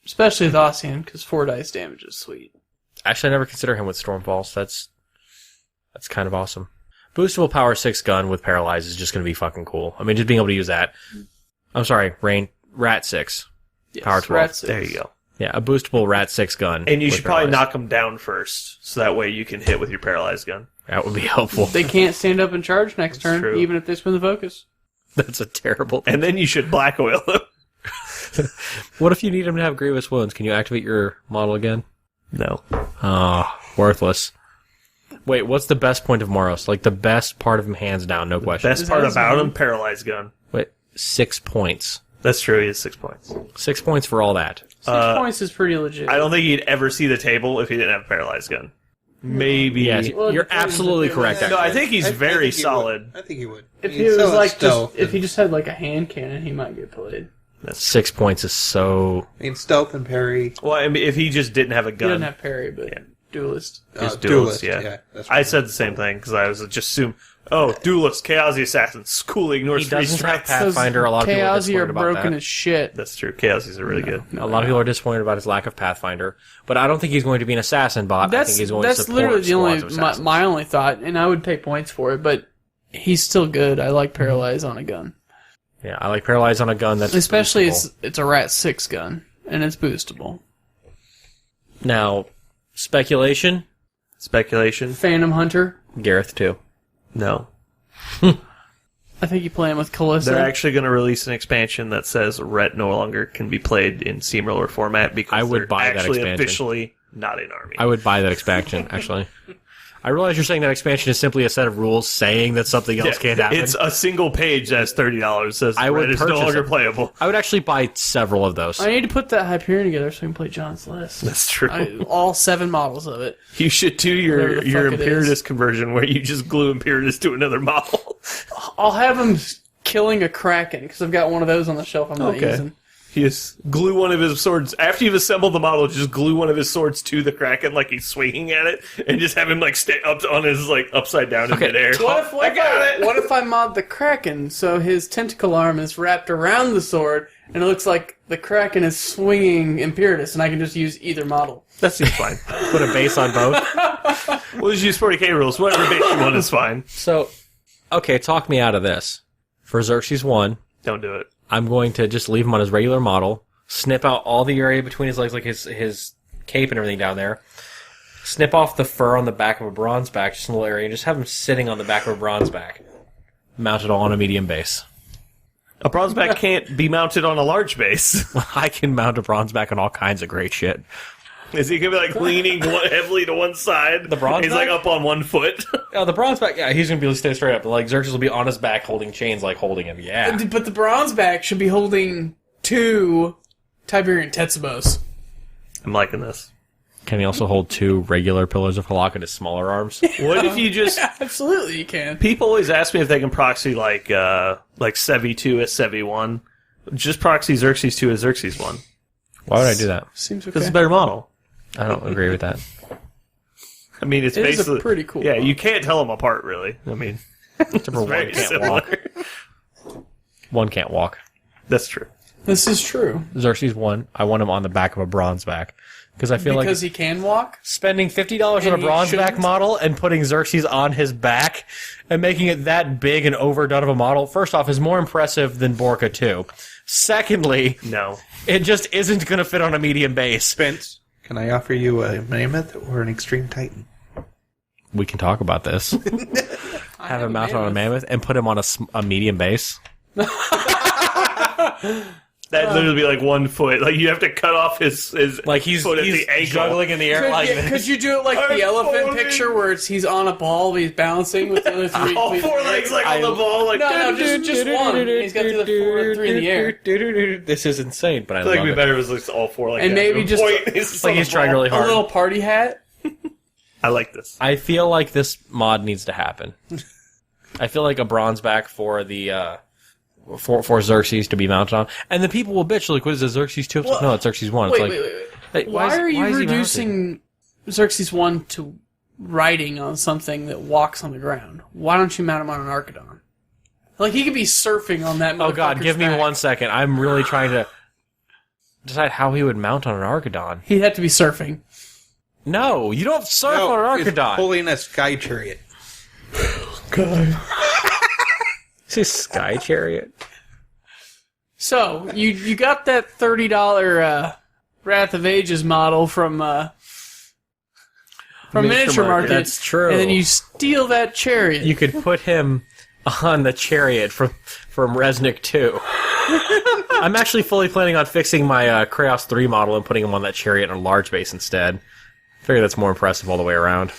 Especially with Ossian, because 4 dice damage is sweet. Actually, I never consider him with Stormfalls. That's kind of awesome. Boostable power 6 gun with paralyze is just going to be fucking cool. I mean, just being able to use that. I'm sorry, Rat 6. Yes, Power 12. Rat 6. There you go. Yeah, a boostable Rat 6 gun. And you with should probably paralyze. knock them down first, so that way you can hit with your paralyzed gun. That would be helpful. They can't stand up and charge next turn, true. even if they spin the focus. That's a terrible. And then you should black oil them. What if you need him to have grievous wounds? Can you activate your model again? No. Oh, worthless. Wait, what's the best point of Moros? Like the best part of him, hands down, no question. Best Is part that his about name? him, paralyzed gun. Wait, 6 points. That's true, he has 6 points. 6 points for all that. 6 points is pretty legit. I don't think he'd ever see the table if he didn't have a paralyzed gun. Maybe. Yes, Well, you're it depends absolutely if correct. they're- No, I Actually. think he's I very think he solid. would. I think he would. If He's he was so like stealth. if he just had like a hand cannon, he might get played. 6 points is so. I mean, stealth and parry. Well, I mean, if he just didn't have a He gun. doesn't have parry, but duelist. His Duelist, duelist, yeah. that's I right. said the same thing because I was just assume, duelist, Chaos the Assassin, cool, ignores He three doesn't have strikes. Pathfinder. A lot of people are Chaosy are disappointed about broken that. as shit. That's true. Chaosies are really good. A lot of people are disappointed about his lack of Pathfinder, but I don't think he's going to be an assassin bot. I think That's he's going to support literally the only squads of my, assassins. my only thought, and I would pay points for it. But he's still good. I like paralyze on a gun, Yeah, I like paralyze on a gun. That's especially boostable. it's a Rat 6 gun and it's boostable. Now speculation. Speculation? Phantom Hunter. Gareth too. No. I think you play him with Callisto. They're actually going to release an expansion that says Ret no longer can be played in Steamroller format because I would they're buy that actually expansion. officially not in Army. I would buy that expansion. Actually, I realize you're saying that expansion is simply a set of rules saying that something else can't happen. It's a single page that's $30. Says I would Ret is no purchase longer it. playable. I would actually buy several of those. I need to put that Hyperion together so we can play John's list. That's true. All 7 models of it. You should do Whatever your the fuck it Imperatus is. conversion where you just glue Imperatus to another model. I'll have him killing a Kraken because I've got one of those on the shelf I'm not Okay. using. He just glue one of his swords after you've assembled the model. Just glue one of his swords to the Kraken like he's swinging at it, and just have him like stay up on his like upside down in midair. What if I mod the Kraken so his tentacle arm is wrapped around the sword and it looks like the Kraken is swinging Imperatus and I can just use either model? That seems fine. Put a base on both. We'll just use 40k rules. Whatever base you want is fine. So, okay, talk me out of this. For Xerxes 1, Don't do it. I'm going to just leave him on his regular model, snip out all the area between his legs, like his cape and everything down there, snip off the fur on the back of a bronze back, just in a little area, and just have him sitting on the back of a bronze back, mounted all on a medium base. A bronze back can't be mounted on a large base. I can mount a bronze back on all kinds of great shit. Is he gonna be like leaning heavily to one side? The bronze He's back? like up on one foot. Oh, the bronze back, yeah, he's going to be staying straight up. Like, Xerxes will be on his back holding chains, like holding him, yeah. But the bronze back should be holding 2 Tiberian Tetsubos. I'm liking this. Can he also hold 2 regular pillars of Halak in his smaller arms? What if you just... Absolutely, you can. People always ask me if they can proxy like Sevi 2 as Sevi 1. Just proxy Xerxes 2 as Xerxes 1. Why would I do that? Seems okay. Because it's a better model. I don't agree with that. I mean, it's It is basically... a pretty cool Yeah, model. you can't tell them apart, really. I mean, Except for one very can't similar. walk. One can't walk. That's true. This is true. Xerxes 1, I want him on the back of a bronze back. Because I feel Because like he can walk? spending $50 on a And he bronze back shouldn't? model and putting Xerxes on his back and making it that big and overdone of a model, first off, is more impressive than Borka 2. Secondly, No. it just isn't going to fit on a medium base. Spence, can I offer you a Mammoth or an Extreme Titan? We can talk about this. Have him mounted on a mammoth and put him on a medium base. That'd literally be like 1 foot. Like, you have to cut off his Like he's foot at the ankle. juggling in the air like this. Could you do it like the I'm elephant falling. picture where he's on a ball, but he's balancing with the other 3? All 4 legs like on the ball. Like, No, just one. He's got the other 3 in the air. This is insane, but I I feel like love it'd be it. better if it was like all 4 like And that. maybe The just- point is It's like on he's the trying ball. really A hard. little party hat? I like this. I feel like this mod needs to happen. I feel like a bronze back for the for Xerxes to be mounted on, and the people will bitch like, "What is it, Xerxes 2?" Well, No, it's Xerxes 1. It's Wait, like, wait, wait. hey, Why are you is he mounted? reducing Xerxes 1 to riding on something that walks on the ground? Why don't you mount him on an Archidon? Like, he could be surfing on that Oh God, motherfucker's give me back. 1 second. I'm really trying to decide how he would mount on an Archidon. He'd have to be surfing. No, you don't surf on an it's Archidon. pulling a Sky Chariot. Is he Sky Chariot? So, you got that $30 Wrath of Ages model from Miniature Market. That's true. And then you steal that chariot. You could put him on the chariot from Resnick 2. I'm actually fully planning on fixing my Kraos 3 model and putting him on that chariot in a large base instead. I figure that's more impressive all the way around.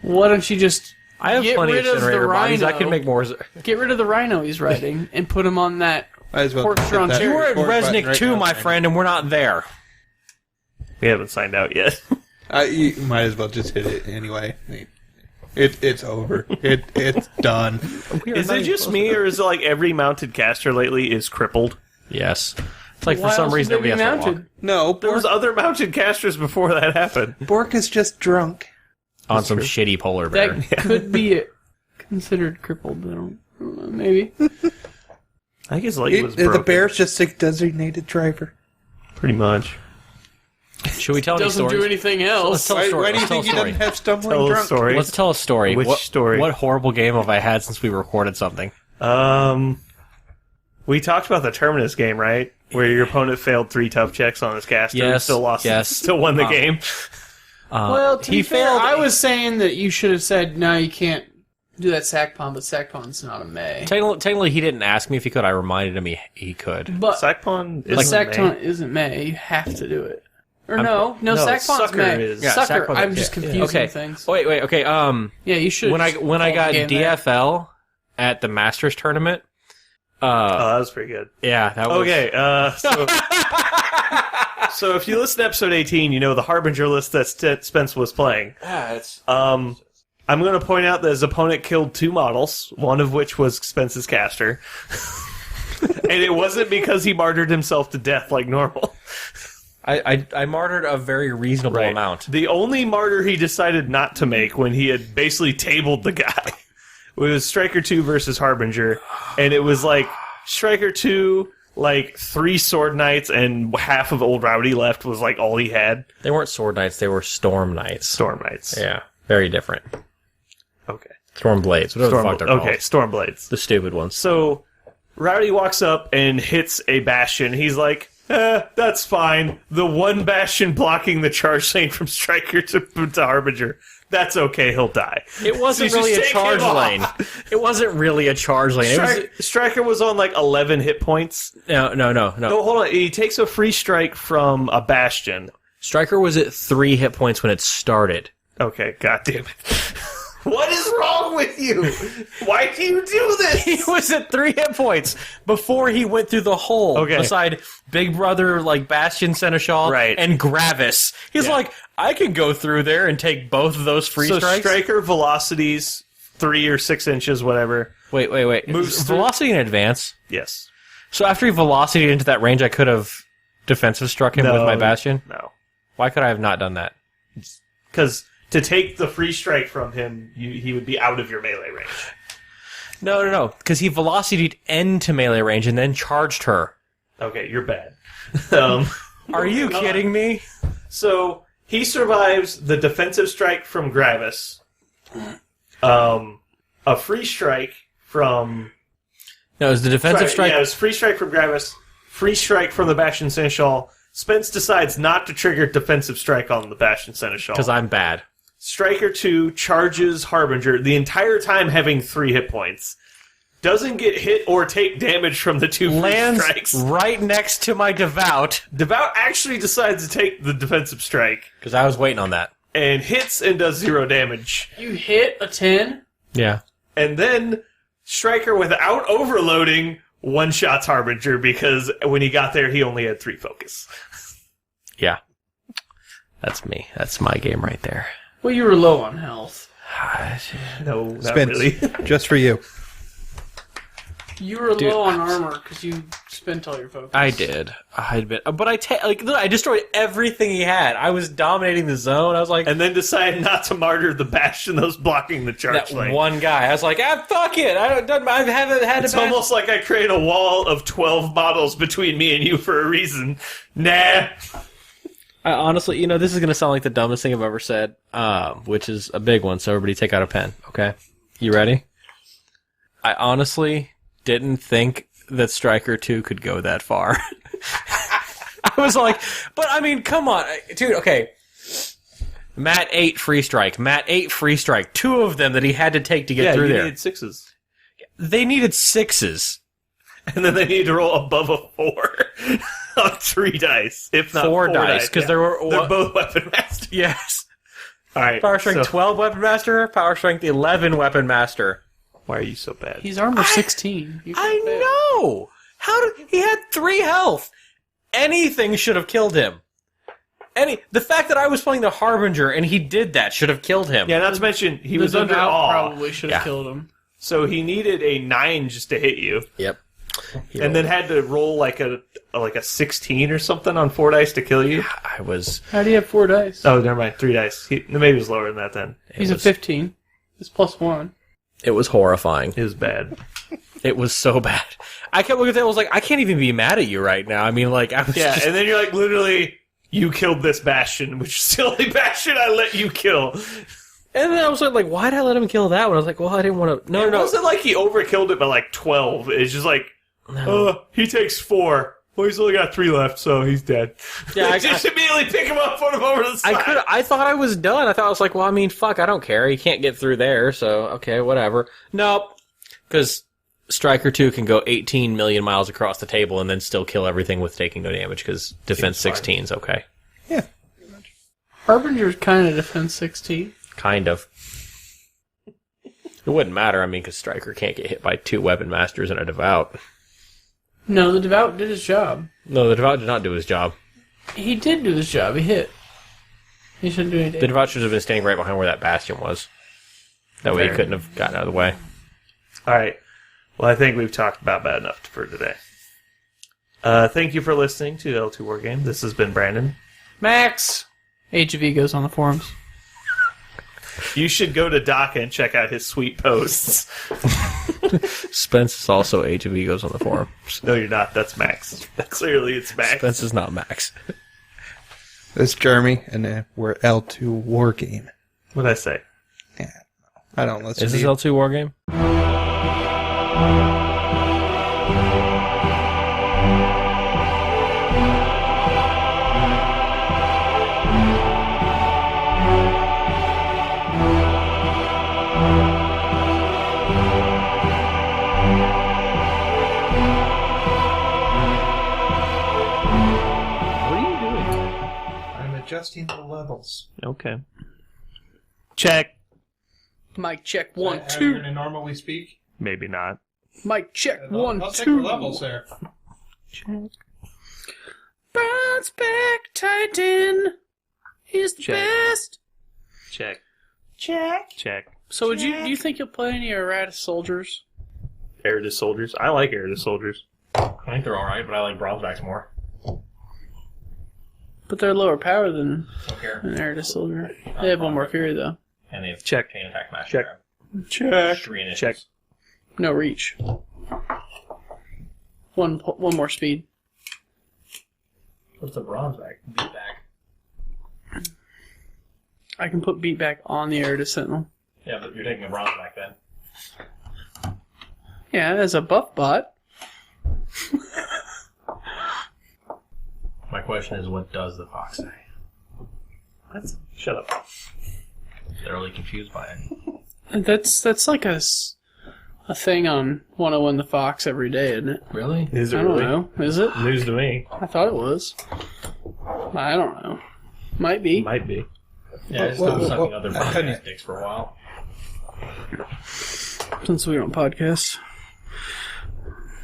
Why don't you just I have get plenty of rid of the generator bodies. I rhino? can make more. Get rid of the rhino he's riding and put him on that. Might as well Pork hit drawn that chariot. You were at record button Resnick right 2, now, my Brandon. friend, and we're not there. We haven't signed out yet. You might as well just hit it anyway. It's over. It's done. Is it just me, or is it like every mounted caster lately is crippled? Yes. It's like Why for some else reason would they everybody be has to walk. mounted? No, There was other mounted casters before that happened. Bork is just drunk. On some shitty polar bear. That could be considered crippled. I don't know, maybe. I think his leg was broken. The bear's just a designated driver. Pretty much. Should we tell any Doesn't stories? do anything Let's else. tell a story. Why do you Let's tell think he a story. doesn't have stumbling Tell a drunk? story. Let's tell a story. Which story? What horrible game have I had since we recorded something? We talked about the Terminus game, right? Where your opponent failed 3 tough checks on his caster, and Yes, still lost, yes. still won the game. Well, to he be fair, failed. I was saying that you should have said, no, you can't do that sack pawn, but sack pawn's not a May. Technically, he didn't ask me if he could. I reminded him he could. But Sackpawn the isn't sack May. pawn isn't May. You have to do it. Or no, sack pawn's Sucker May. is- Yeah, Sucker. sack pawn- I'm just yeah. confusing Okay. things. Wait. Okay. Yeah, you should. When I got DFL at the Masters tournament. Oh, that was pretty good. Yeah, that was Okay, so if you listen to episode 18, you know the Harbinger list that Spence was playing. I'm going to point out that his opponent killed 2 models, one of which was Spence's caster. And it wasn't because he martyred himself to death like normal. I martyred a very reasonable amount. The only martyr he decided not to make when he had basically tabled the guy was Striker 2 versus Harbinger. And it was like Striker 2, like 3 Sword Knights, and half of Old Rowdy left was like all he had. They weren't Sword Knights, they were Storm Knights. Storm Knights. Yeah, very different. Okay. Storm Blades, whatever the fuck they're called. Okay, Storm Blades. The stupid ones. So, Rowdy walks up and hits a Bastion. He's like, that's fine. The one Bastion blocking the charge lane from Striker to Harbinger. That's okay, he'll die. It wasn't So you really a just take charge him lane. off. It wasn't really a charge lane. Striker was on like 11 hit points. No. No, hold on. He takes a free strike from a Bastion. Striker was at 3 hit points when it started. Okay, goddamn it. What is wrong with you? Why do you do this? He was at 3 hit points before he went through the hole. Okay. Beside Big Brother, like Bastion, Seneschal, Right. and Gravis. He's like, I can go through there and take both of those free So strikes. Striker velocities 3 or 6 inches, whatever. Wait. Moves through- Velocity in advance. Yes. So after he velocited into that range, I could have defensive struck him with my Bastion? No. Why could I have not done that? Because to take the free strike from him, he would be out of your melee range. No. Because he velocited into melee range and then charged her. Okay, you're bad. Are you kidding me? So he survives the defensive strike from Gravis, a free strike from... No, it was the defensive strike. Yeah, it was free strike from Gravis, free strike from the Bastion Seneschal. Spence decides not to trigger defensive strike on the Bastion Seneschal. Because I'm bad. Striker 2 charges Harbinger the entire time having 3 hit points. Doesn't get hit or take damage from the 2 free Lands strikes. right next to my Devout. Devout actually decides to take the defensive strike Because I was waiting on that. and hits and does 0 damage. You hit a 10? Yeah. And then Striker, without overloading, one-shots Harbinger because when he got there, he only had 3 focus. Yeah. That's me. That's my game right there. Well, you were low on health. No, not Spence, really. just for you. You were Dude, low on armor because you spent all your focus. I did. But I destroyed everything he had. I was dominating the zone. I was like, And then decided not to martyr the Bastion that was blocking the charge that lane. one guy. I was like, fuck it. I haven't had It's to. almost like I create a wall of 12 models between me and you for a reason. Nah. I honestly, this is going to sound like the dumbest thing I've ever said, which is a big one, so everybody take out a pen, okay? You ready? I honestly didn't think that Striker 2 could go that far. I was like, but I mean, come on. Dude, okay. Matt 8 free strike. 2 of them that he had to take to get through there. Needed 6s. They needed 6s. And then they need to roll above a 4 on 3 dice, if not 4 dice, because they're they're both weapon masters. Yes. All right. Power strength 12 weapon master, power strength 11 weapon master. Why are you so bad? He's armor 16. I know. He had 3 health. Anything should have killed him. The fact that I was playing the Harbinger and he did that should have killed him. Yeah, not to mention he was The under Devout awe, probably should have killed him. so he needed a 9 just to hit you, Yep. and then had to roll like a 16 or something on 4 dice to kill you. I was. How do you have 4 dice? Oh, never mind, 3 dice. Maybe it was lower than that then. He's a 15. It's +1. It was horrifying. It was bad. It was so bad. I kept looking at that. I was like, I can't even be mad at you right now. I mean, like, I was Yeah, just. and then you're like, literally, you killed this Bastion, which is the only Bastion I let you kill. And then I was like, why did I let him kill that one? I was like, well, I didn't want to. No. It wasn't like he overkilled it by like 12. It's just like, he takes 4. Well, he's only got 3 left, so he's dead. Yeah, I- just immediately pick him up, put him over to the side. I thought I was done. I thought I was like, well, I mean, fuck, I don't care. He can't get through there, so okay, whatever. Nope. Because Striker 2 can go 18 million miles across the table and then still kill everything with taking no damage, because defense 16 is okay. Yeah. Harbinger's kind of defense 16. Kind of. It wouldn't matter, I mean, because Striker can't get hit by 2 weapon masters and a Devout. No, the Devout did his job. No, the Devout did not do his job. He did do his job. He hit. He shouldn't do anything. The Devout should have been standing right behind where that Bastion was. That way he couldn't have gotten out of the way. All right. Well, I think we've talked about bad enough for today. Thank you for listening to L2 Wargame. This has been Brandon. Max! Age of Egos on the forums. You should go to Doc and check out his sweet posts. Spence is also Age of Egos on the forum. No, you're not. That's Max. Clearly, it's Max. Spence is not Max. This is Jeremy, and we're L2 Wargame. What'd I say? Yeah, I don't listen Is to this you. L2 Wargame? adjusting the levels. Okay. Check. Mic check Is 1, that how 2. you're gonna normally speak? Maybe not. Mic check I'll 1, check the 2. levels there. Check. Bounce back, Titan. He's the Check. best. Check. Check. Check. So do you think you'll play any Errata Soldiers? Erudite Soldiers. I like Erudite Soldiers. I think they're alright, but I like bronzebacks more. But they're lower power than Don't care. an Errata Soldier. They have one more fury, though. And they have Check. chain attack match. Check. Check. 3 initiatives. Check. No reach. One more speed. What's the bronzeback? Beat back. I can put beat back on the Errata Sentinel. Yeah, but you're taking a bronzeback then. Yeah, as a buff bot. My question is, what does the fox say? What? Shut up. Thoroughly confused by it. That's like a thing on 101 The Fox every day, isn't it? Really? Is it I don't really? know. Is it? News to me. I thought it was. I don't know. Might be. Might be. Yeah, I just Well, been sucking well, other well, bronzeback dicks for a while. Since we don't podcast.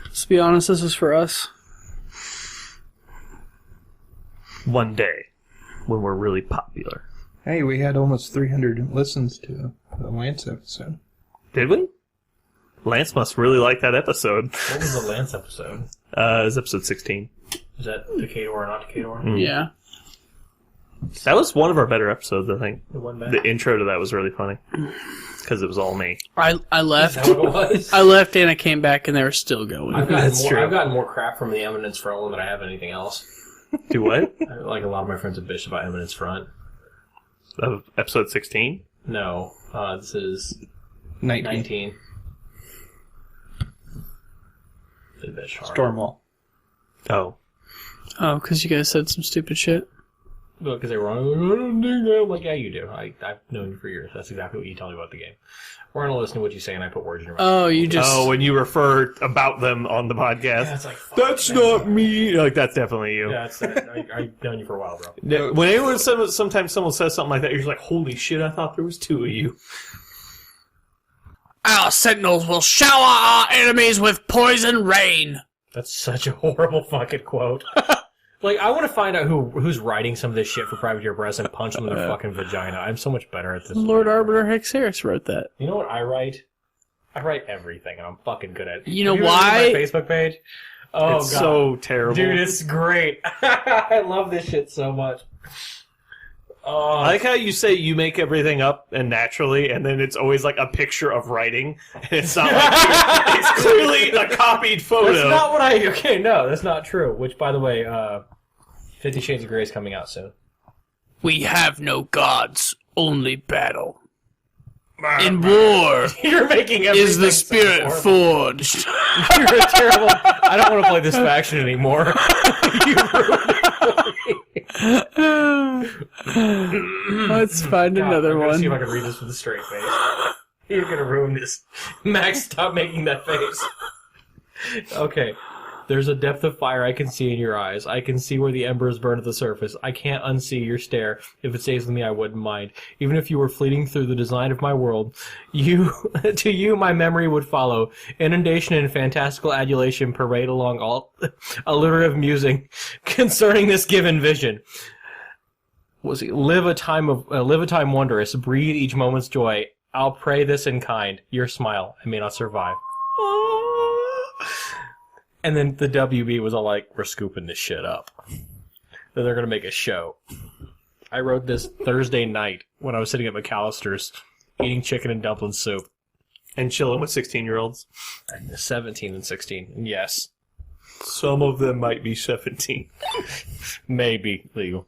Let's be honest, this is for us. One day, when we're really popular. Hey, we had almost 300 listens to the Lance episode. Did we? Lance must really like that episode. What was the Lance episode? It was episode 16. Is that Decador or not Decador? Mm. Yeah. That was one of our better episodes, I think. It wasn't bad. The intro to that was really funny. Because it was all me. I left. Is that what it was? I left and I came back and they were still going. That's true. I've gotten more crap from the Eminence Front one than I have anything else. Do what? Like a lot of my friends have bitched about Eminence Front. Of episode 16? No, this is 19. 19. They bitched hard. Stormwall. Oh. Oh, because you guys said some stupid shit? Well, because they were on, I don't do that. I'm like, yeah, you do. I've known you for years. That's exactly what you tell me about the game. We're going to listen to what you say, and I put words in your mouth. Oh, you just... Oh, when you refer about them on the podcast. Yeah, it's like, fuck, That's not me. Like, that's definitely you. Yeah, I've known you for a while, bro. When anyone says, sometimes someone says something like that, you're just like, holy shit, I thought there was two of you. Our sentinels will shower our enemies with poison rain. That's such a horrible fucking quote. Like, I want to find out who's writing some of this shit for Privateer Press and punch them in their fucking vagina. I'm so much better at this. Lord Arbiter Hex Harris wrote that. You know what I write? I write everything, and I'm fucking good at it. You know Have why? read my Facebook page? Oh, It's God. so terrible. Dude, it's great. I love this shit so much. Oh, I like how you say you make everything up and naturally, and then it's always like a picture of writing, and it's not like it's clearly a copied photo. that's not what I... Okay, no, that's not true. Which, by the way, 50 Shades of Grey is coming out soon. We have no gods, only battle. In war You're making everything is the so spirit horrible. forged. You're a terrible... I don't want to play this faction anymore. You ruined it for me. Let's find God, another I'm gonna see if I one. can read this with a straight face. You're gonna ruin this. Max, stop making that face. Okay. There's a depth of fire I can see in your eyes. I can see where the embers burn at the surface. I can't unsee your stare. If it stays with me, I wouldn't mind. Even if you were fleeting through the design of my world, to you, my memory would follow. Inundation and fantastical adulation parade along all alliterative musing concerning this given vision. Live a time wondrous. Breathe each moment's joy. I'll pray this in kind. Your smile. I may not survive. And then the WB was all like, we're scooping this shit up. Then they're going to make a show. I wrote this Thursday night when I was sitting at McAllister's eating chicken and dumpling soup. And chilling with 16-year-olds. 17 and 16. And yes. Some of them might be 17. Maybe legal.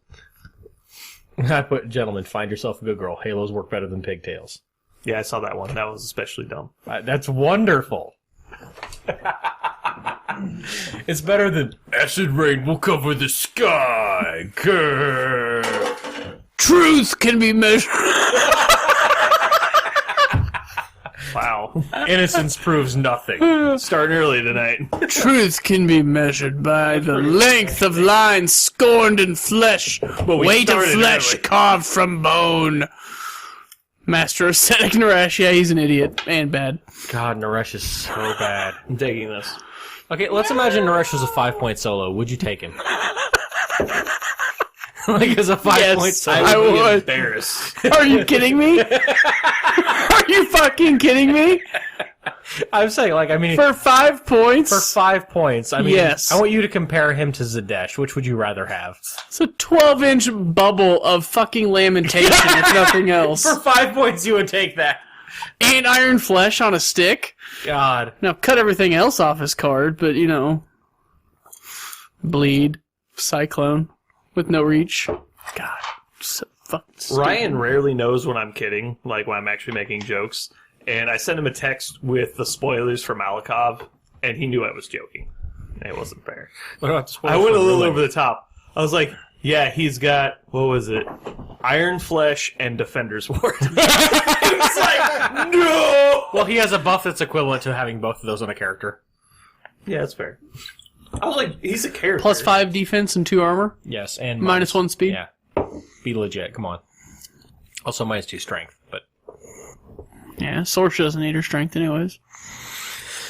I put, gentlemen, find yourself a good girl. Halos work better than pigtails. Yeah, I saw that one. That was especially dumb. That's wonderful. It's better than acid rain will cover the sky. Grrr. Truth can be measured. Wow. Innocence proves nothing. Starting early tonight. Truth can be measured by the length of line scorned in flesh, weight of started flesh early. carved from bone. Master Ascetic Naresh, yeah, he's an idiot and bad. God, Naresh is so bad. I'm taking this. Okay, let's imagine Naresh was a 5-point solo. Would you take him? Like as a 5-point solo? I Be would. embarrassed. Are you kidding me? Are you fucking kidding me? I'm saying, like, I mean, For 5 points? for 5 points, I mean, Yes. I want you to compare him to Zadesh. Which would you rather have? It's a 12-inch bubble of fucking lamentation, if nothing else. For 5 points, you would take that. And iron flesh on a stick. God. Now, cut everything else off his card, but, you know. Bleed. Cyclone. With no reach. God. So fucking stupid. Ryan rarely knows when I'm kidding, like when I'm actually making jokes. And I sent him a text with the spoilers for Malikov, and he knew I was joking. And it wasn't fair. What about I went a little over the top. I was like, yeah, he's got, what was it? Iron Flesh and Defender's Ward. It's like, no! Well, he has a buff that's equivalent to having both of those on a character. Yeah, that's fair. I was like, he's a character. Plus 5 defense and 2 armor. Yes, and Minus 1 speed. Yeah. Be legit, come on. Also minus 2 strength, but Yeah, Sorsha doesn't need her strength anyways.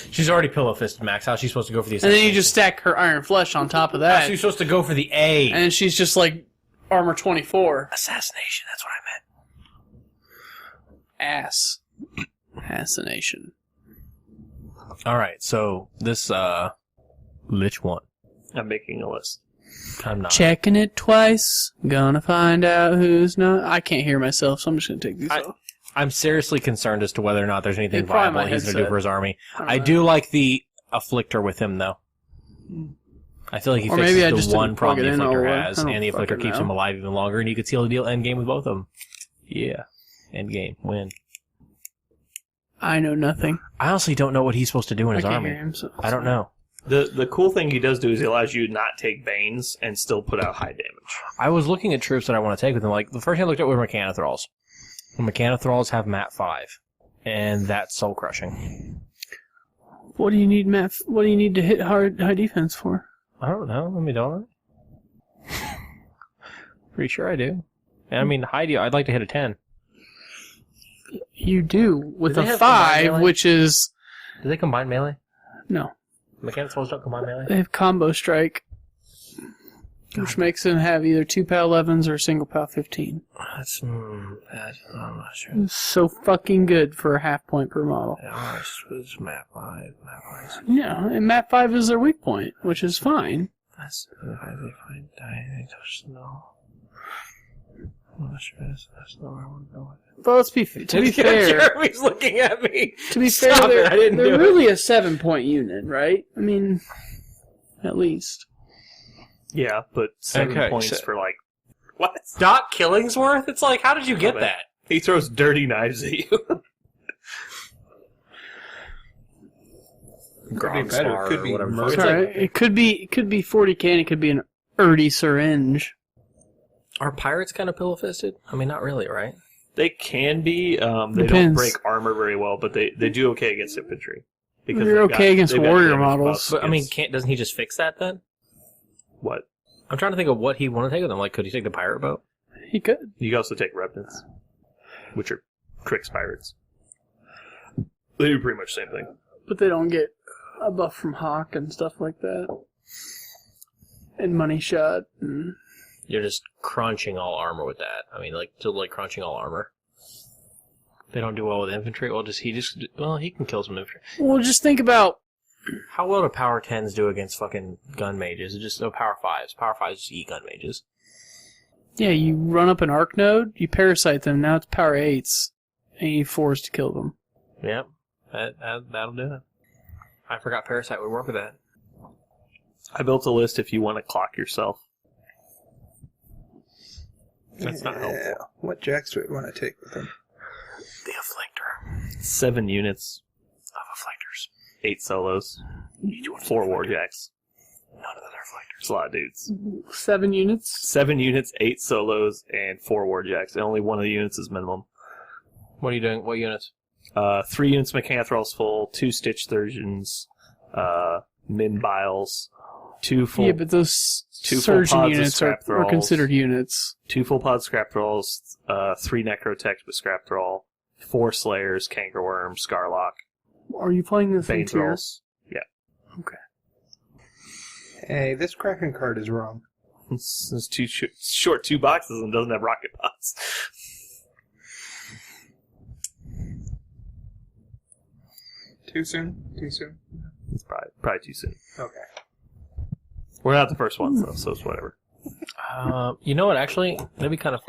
she's already pillow-fisted max. How's she supposed to go for the And then you assassination? just stack her iron flesh on top of How's that. she supposed to go for the A? And she's just like armor 24. Assassination, that's what I meant. Ass. Assassination. Alright, so this, Lich 1. I'm making a list. I'm not. Checking it twice. Gonna find out who's not. I can't hear myself, so I'm just gonna take these off. I'm seriously concerned as to whether or not there's anything It's probably viable my he's going to do headset. for his army. don't I know. do like the Afflictor with him, though. I feel like he Or maybe I fixes just the one didn't plug problem the it in all Afflictor the way. has, I don't and the Afflictor fucking keeps know. him alive even longer, and you could seal the deal end game with both of them. Yeah. End game. Win. I know nothing. I honestly don't know what he's supposed to do in I his can't army. hear him. So I don't know. The cool thing he does do is he allows you to not take Banes and still put out high damage. I was looking at troops that I want to take with him. Like, the first thing I looked at were Mechanothralls. The Mechanothralls have Mat 5, and that's soul crushing. What do you need, Matt? What do you need to hit high defense for? I don't know. Let me don't. Pretty sure I do. And I mean, high deal. I'd like to hit a 10. You do with Do they a have combined 5, melee? which is Do they combine melee? no. Mechanothralls don't combine melee? They have combo strike, which makes them have either 2 PAL 11s or single PAL 15. That's, I'm not sure. It's so fucking good for a half point per model. It's map 5. Yeah, and map 5 is their weak point, which is fine. That's if I die, they touch snow. I'm not sure that's not where I want to go with it. But let's be to be fair. Jeremy's looking at me. To be Stop fair, it, I didn't they're do it. really a 7-point unit, right? I mean, at least. Yeah, but 7 Okay, points so- for like... What? Doc Killingsworth? It's like, how did you get Okay. that? He throws dirty knives at you. Could be better. Could be whatever. murder. It's alright. It could be 40k and it could be an Erdy syringe. Are pirates kind of pillow-fisted? I mean, not really, right? They can be. They don't Depends. break armor very well, but they do okay against infantry. They're they've okay against they've got warrior damage models. buffs But, I mean, against- doesn't he just fix that then? what? I'm trying to think of what he'd want to take with him. Like, could he take the pirate boat? He could. You can also take remnants, which are Crix pirates. They do pretty much the same thing. But they don't get a buff from Hawk and stuff like that. And Money Shot. And You're just crunching all armor with that. I mean, like crunching all armor. They don't do well with infantry. Well, he can kill some infantry. well, just think about How well do power 10s do against fucking gun mages? It's just no power 5s. Power 5s just eat gun mages. yeah, you run up an arc node, you parasite them, now it's power 8s, and you force to kill them. Yep. That'll do it. I forgot Parasite would work with that. I built a list if you want to clock yourself. That's not helpful. What jacks do we want to take with them? The Afflictor. 7 units, Of Afflictors. 8 solos, 4 warjacks. None of them are Afflictors. It's a lot of dudes. 7 units? 7 units, 8 solos, and 4 warjacks. And only one of the units is minimum. What are you doing? What units? 3 units Mechanthrals full, 2 Stitch Surgeons, Min Biles, 2 full... Yeah, but those two full surgeon pods of units Scrap are Thralls. considered units. 2 full pod Scrap Thralls, 3 Necrotech with Scrap Thrall, 4 Slayers, Cankerworm, Scarlock, Are you playing this in Bane tier? Thralls. Yeah. Okay. Hey, this Kraken card is wrong. It's too short 2 boxes and doesn't have rocket pods. Too soon? Too soon? It's probably too soon. Okay. We're not the first ones, though, so it's whatever. You know what? Actually, that'd be kind of.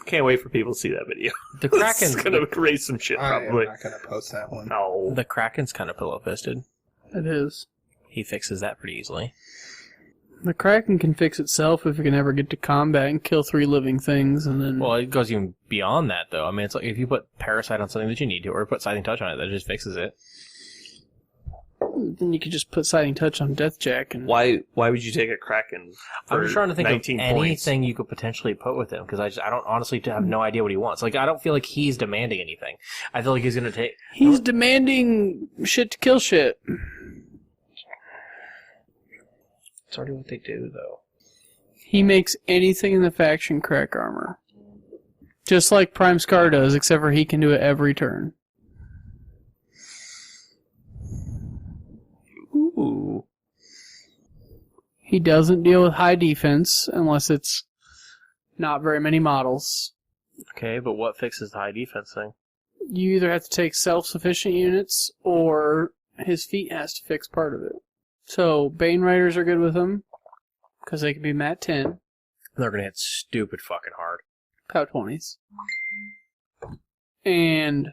Can't wait for people to see that video. The Kraken's Kraken's going to raise some shit, I am probably. not going to post that one. No. the Kraken's kind of pillow fisted. It is. He fixes that pretty easily. The Kraken can fix itself if it can ever get to combat and kill 3 living things, and then... Well, it goes even beyond that, though. I mean, it's like if you put Parasite on something that you need to, or put Sighting Touch on it, that just fixes it. Then you could just put Sighting Touch on Deathjack and... Why would you take a Kraken for I'm just trying to think of 19 points? anything you could potentially put with him, because I don't honestly have no idea what he wants. Like, I don't feel like he's demanding anything. I feel like he's going to take... He's demanding shit to kill shit. It's already what they do, though. He makes anything in the faction crack armor. Just like Prime Scar does, except for he can do it every turn. Ooh. He doesn't deal with high defense unless it's not very many models. Okay, but what fixes the high defense thing? You either have to take self-sufficient units, or his feat has to fix part of it. So, Bane Riders are good with him, because they can be MAT 10, They're going to hit stupid fucking hard. POW 20s. And,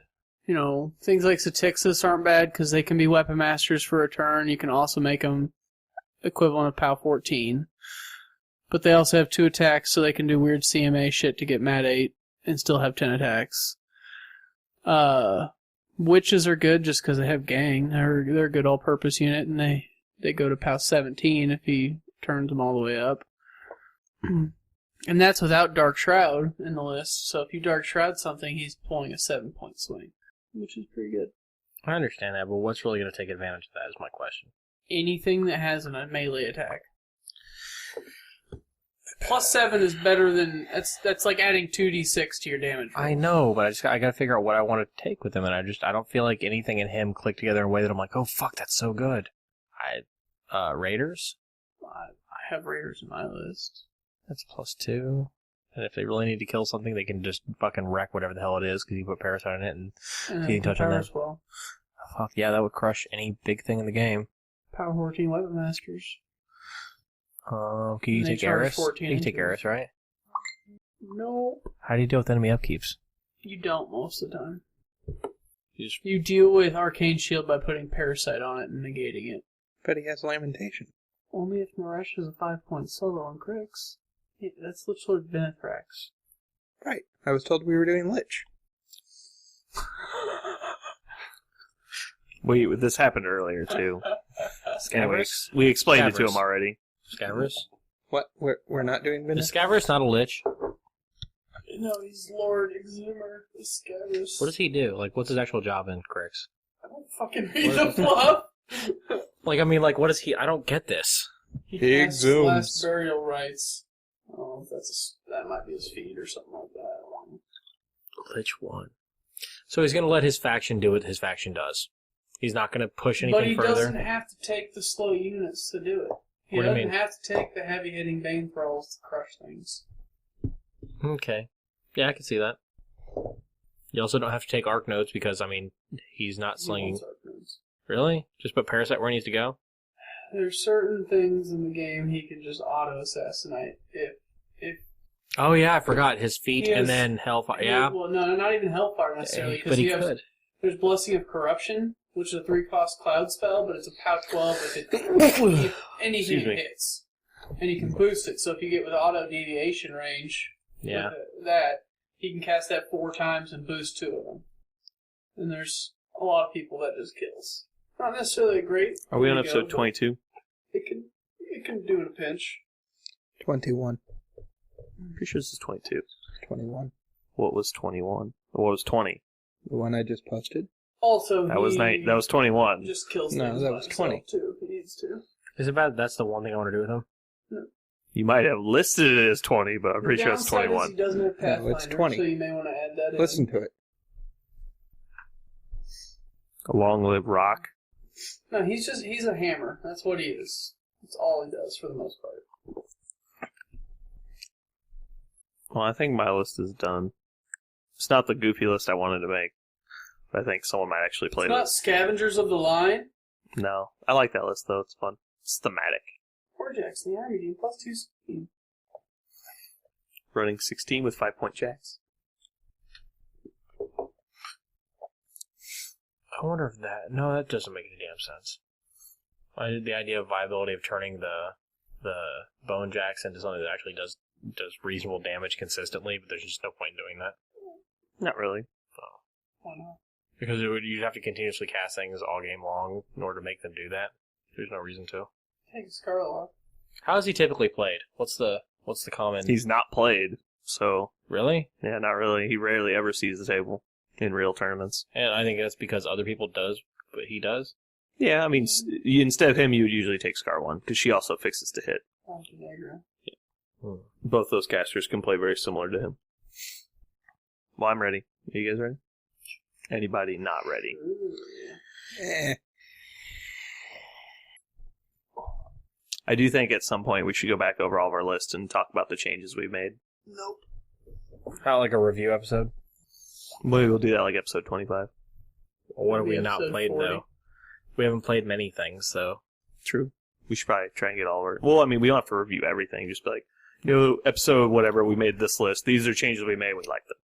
you know, things like Satixis aren't bad, because they can be Weapon Masters for a turn. You can also make them equivalent of POW 14. But they also have 2 attacks, so they can do weird CMA shit to get MAT 8 and still have 10 attacks. Witches are good just because they have Gang. They're a good all-purpose unit, and they go to POW 17 if he turns them all the way up. And that's without Dark Shroud in the list, so if you Dark Shroud something, he's pulling a 7-point swing, which is pretty good. I understand that, but what's really going to take advantage of that is my question. Anything that has a melee attack. Plus 7 is better than... That's like adding 2d6 to your damage roll. I know, but I got to figure out what I want to take with him, and I don't feel like anything in him clicked together in a way that I'm like, oh fuck, that's so good. Raiders? I have Raiders in my list. That's +2. And if they really need to kill something, they can just fucking wreck whatever the hell it is, because you put Parasite on it and And Healing Touch on Power that. as well. Fuck yeah, that would crush any big thing in the game. Power 14 Weapon Masters. Can you They take charge Eris? 14 You can take into it. Eris, right? No, How do you deal with enemy upkeeps? you don't most of the time. You just- You deal with Arcane Shield by putting Parasite on it and negating it. But he has Lamentation. Only if Naresh is a 5-point solo on Crix. Yeah, that's literally Venethrax. Right. I was told we were doing Lich. This happened earlier, too. Scabrous? We explained it to Scabrous. him already. Scabrous? What? We're not doing Is Venus? Scabrous not a Lich? No, he's Lord Exhumer. He's Scabrous. What does he do? Like, what's his actual job in Crix? I don't fucking read the fluff. Like, I mean, like, what is he? I don't get this. He He casts exhumes. Last Burial Rites. Oh, that might be his feed or something like that. I don't know. Lich 1. So he's going to let his faction do what his faction does. He's not going to push anything But he further. doesn't have to take the slow units to do it. He What do you doesn't mean? have to take the heavy-hitting Bane Thralls to crush things. Okay. Yeah, I can see that. You also don't have to take Arc Nodes because, I mean, he's not He slinging... wants Arc Nodes. Really? Just put Parasite where he needs to go? There's certain things in the game he can just auto-assassinate if Oh, yeah, I forgot. His feet He and has- then Hellfire. Yeah. Well, no, not even Hellfire necessarily. But he you have, could. There's Blessing of Corruption, which is a 3-cost cloud spell, but it's a POW 12 if anything Excuse me. hits. And you can boost it, so if you get with auto deviation range, Yeah. with that, he can cast that 4 times and boost 2 of them. And there's a lot of people that just kills. Not necessarily a great. Are we on way to go, episode but 22? It can do in a pinch. 21. Pretty sure this is 22. 21. What was 21? What was 20? The one I just posted? Also, That was that was 21. Just kills No, things that by was himself, 20. too, if he needs to. Is it bad? That's the one thing I want to do with him. You might have listed it as 20, but I'm pretty sure it's Downside is 21. he doesn't have Pathfinder, No, it's 20. so you may want to add that in. Listen to it. A long-lived rock. No, he's a hammer. That's what he is. That's all he does for the most part. Well, I think my list is done. It's not the goofy list I wanted to make, but I think someone might actually play It's not this. Scavengers of the Line. No, I like that list though. It's fun. It's thematic. Warjacks in the Army team plus 2 speed. Running 16 with 5-point jacks. I wonder if that... No, that doesn't make any damn sense. The idea of viability of turning the bone jacks into something that actually does reasonable damage consistently, but there's just no point in doing that. Not really. Why not? Because you'd have to continuously cast things all game long in order to make them do that. There's no reason to. Take Scarlet. How is he typically played? What's the common... He's not played, so Really? yeah, not really. He rarely ever sees the table in real tournaments. And I think that's because other people does, but he does. Yeah, I mean, instead of him, you would usually take Scar 1, because she also fixes to hit. Montenegro. Both those casters can play very similar to him. Well, I'm ready. Are you guys ready? Anybody not ready? Eh. I do think at some point we should go back over all of our lists and talk about the changes we've made. Nope. How, like a review episode? Maybe we'll do that like episode 25. Well, what have we Maybe not episode played, 40. though? We haven't played many things, so... True. We should probably try and get all of our... Well, I mean, we don't have to review everything. Just be like, episode whatever, we made this list. These are changes we made. We like them.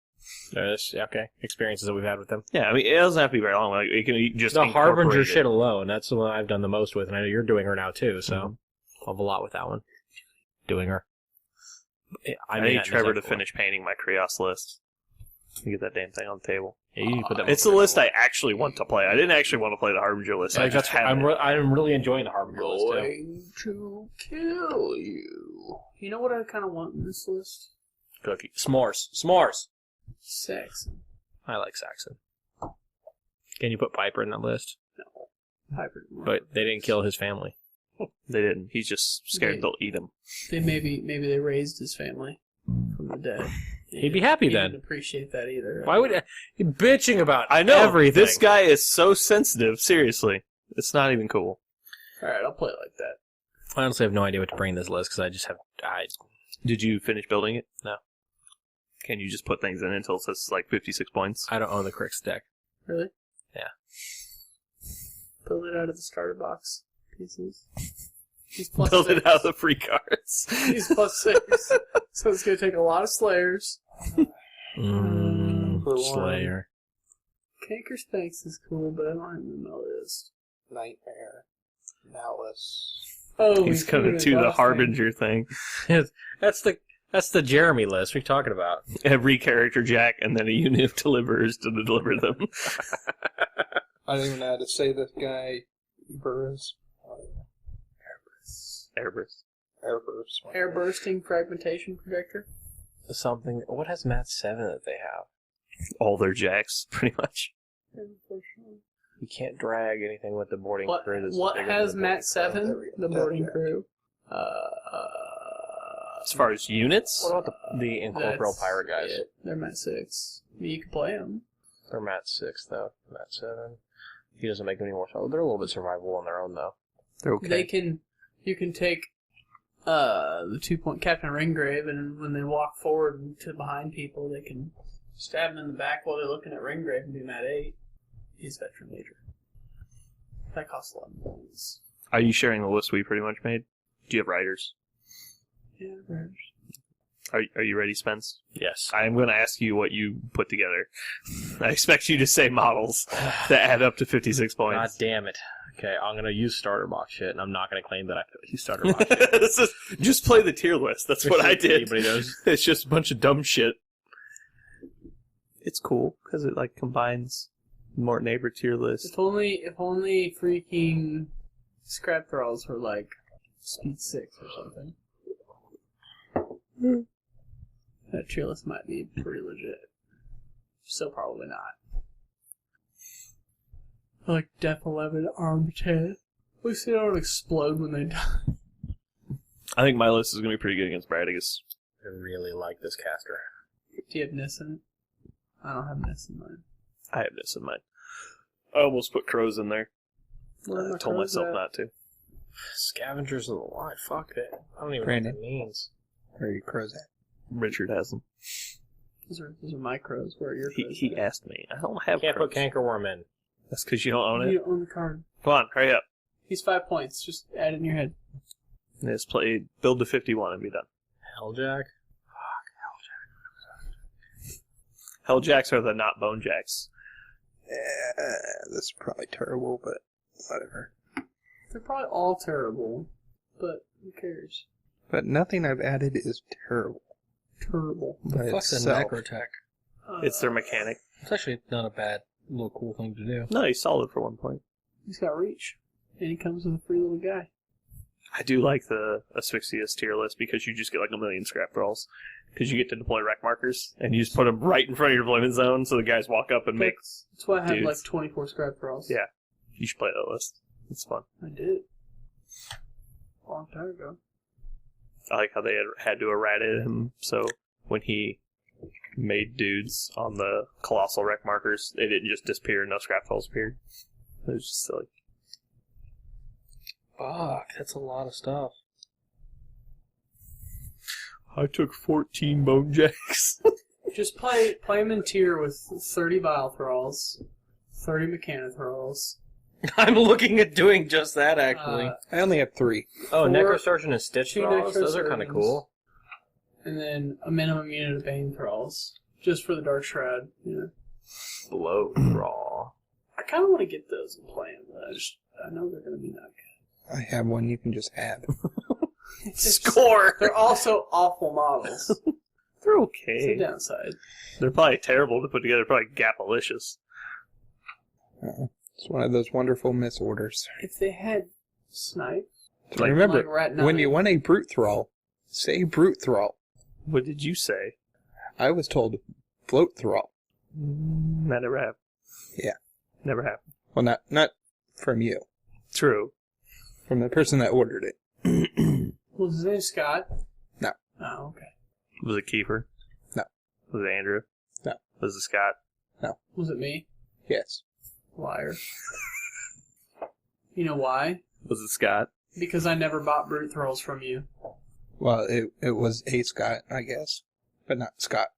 Okay. Experiences that we've had with them. Yeah, I mean, it doesn't have to be very long. Like, you can just The Harbinger incorporate shit alone, that's the one I've done the most with, and I know you're doing her now, too, so... I'll have a lot with that one. Doing her. I need Trevor to finish painting my Krios list. Get that damn thing on the table. Yeah, you put that It's a list I actually want to play. I didn't actually want to play the Harbinger list. I just have it. I'm really enjoying the Harbinger list, too. Going to kill you. You know what I kind of want in this list? Cookie. S'mores. Saxon. I like Saxon. Can you put Piper in that list? No. Piper. But they didn't kill his family. They didn't. He's just scared they'll eat him. They maybe they raised his family from the dead. He'd be happy He then. didn't appreciate that either. Why would he bitching about I know. everything? This guy is so sensitive. Seriously. It's not even cool. Alright, I'll play it like that. I honestly have no idea what to bring in this list because I just have. Did you finish building it? No. Can you just put things in until it says like 56 points? I don't own the Crix deck. Really? Yeah. Build it out of the starter box pieces. He's plus Build 6. it out of the free cards. He's plus 6. So it's going to take a lot of Slayers. For one. Slayer. Canker Spanx is cool, but I don't have him on the list. Nightmare. Malice. Oh, He's going to doing do the last Harbinger thing. That's the Jeremy list. What are you talking about? Every character jack and then a unit of deliverers to deliver them. I don't even know how to say this guy. Burns. Airburst. Airburst. Air bursting fragmentation projector. Something. What has Mat 7 that they have? All their jacks, pretty much. You can't drag anything with the boarding What, crew. That's what bigger than has the Mat 7? The boarding Yeah. crew. As far as units, What about the incorporeal pirate guys? It. They're Mat 6. I mean, you can play them. They're Mat 6 though. Mat 7. He doesn't make them any more solid. They're a little bit survivable on their own though. they're okay. They can. You can take the 2-point Captain Ringgrave, and when they walk forward to behind people, they can stab them in the back while they're looking at Ringgrave and do Mat 8. He's Veteran Major. That costs 11 points. Are you sharing the list we pretty much made? Do you have writers? Yeah, Are you ready, Spence? Yes. I am going to ask you what you put together. I expect you to say models that add up to 56 God points. damn it. Okay, I'm gonna use starter box shit, and I'm not gonna claim that I use starter box shit. Just play the tier list. That's what I did. Anybody knows? It's just a bunch of dumb shit. It's cool because it like combines more neighbor tier list. If only freaking scrap thralls were like speed 6 or something. That tier list might be pretty legit. Still probably not. Like Death 11, Arm 10. At least they don't explode when they die. I think my list is going to be pretty good against Bradigus. I really like this caster. Do you have Nis in it? I don't have Nis in mine. I have this in mind. I almost put crows in there. Where are my I told crows myself at? not to. Scavengers of the Light. Fuck that. I don't even Brandon. know what that means. Where are your crows at? Richard has them. Those are my crows. Where are your crows? He at? asked me. I don't have Can't crows. put Cankerworm in. That's because you don't own it. You own the card. Come on, hurry up. He's 5 points. Just add it in your head. Just play, build to 51 and be done. Helljack? Helljacks are the not bone jacks. This is probably terrible, but whatever. They're probably all terrible, but who cares? But nothing I've added is terrible. Terrible. By Fuck's a itself. Necrotech. It's their mechanic. It's actually not a bad little cool thing to do. No, he's solid for 1 point. He's got reach. And he comes with a free little guy. I do like the Asphyxious tier list because you just get like a million scrap thralls. Because you get to deploy wreck markers, and you just put them right in front of your deployment zone, so the guys walk up and make... That's why I have dudes. like 24 scrap thralls. Yeah. You should play that list. It's fun. I did. A long time ago. I like how they had to errata him, so when he made dudes on the colossal wreck markers, they didn't just disappear, no scrap thralls appeared. It was just silly. Fuck, that's a lot of stuff. I took 14 bone jacks. Just play him in tier with 30 Vile Thralls, 30 Mechana Thralls. I'm looking at doing just that, actually. I only have 3. Oh, four- Necrosurgeon and Stitch 2 Thralls? Those are kind of Necrosurgeons. cool. And then a minimum unit of Bane Thralls. Just for the Dark Shroud, you know. Blow Raw. I kind of want to get those and play them, but I know they're going to be not good. I have one you can just add. Score! They're also awful models. They're It's okay. a downside. They're probably terrible to put together, probably gapalicious. It's one of those wonderful misorders. If they had Snipe, So remember, like Rat when 9. you want a brute thrall, say brute thrall. What did you say? I was told float thrall. That never happened. Yeah. Never happened. Well, not from you. True. From the person that ordered it. Was his name Scott? No. Oh, okay. Was it Kiefer? No. Was it Andrew? No. Was it Scott? Was it me? Yes. Liar. You know why? Was it Scott? Because I never bought Brute Thralls from you. Well, it was a Scott, I guess. But not Scott.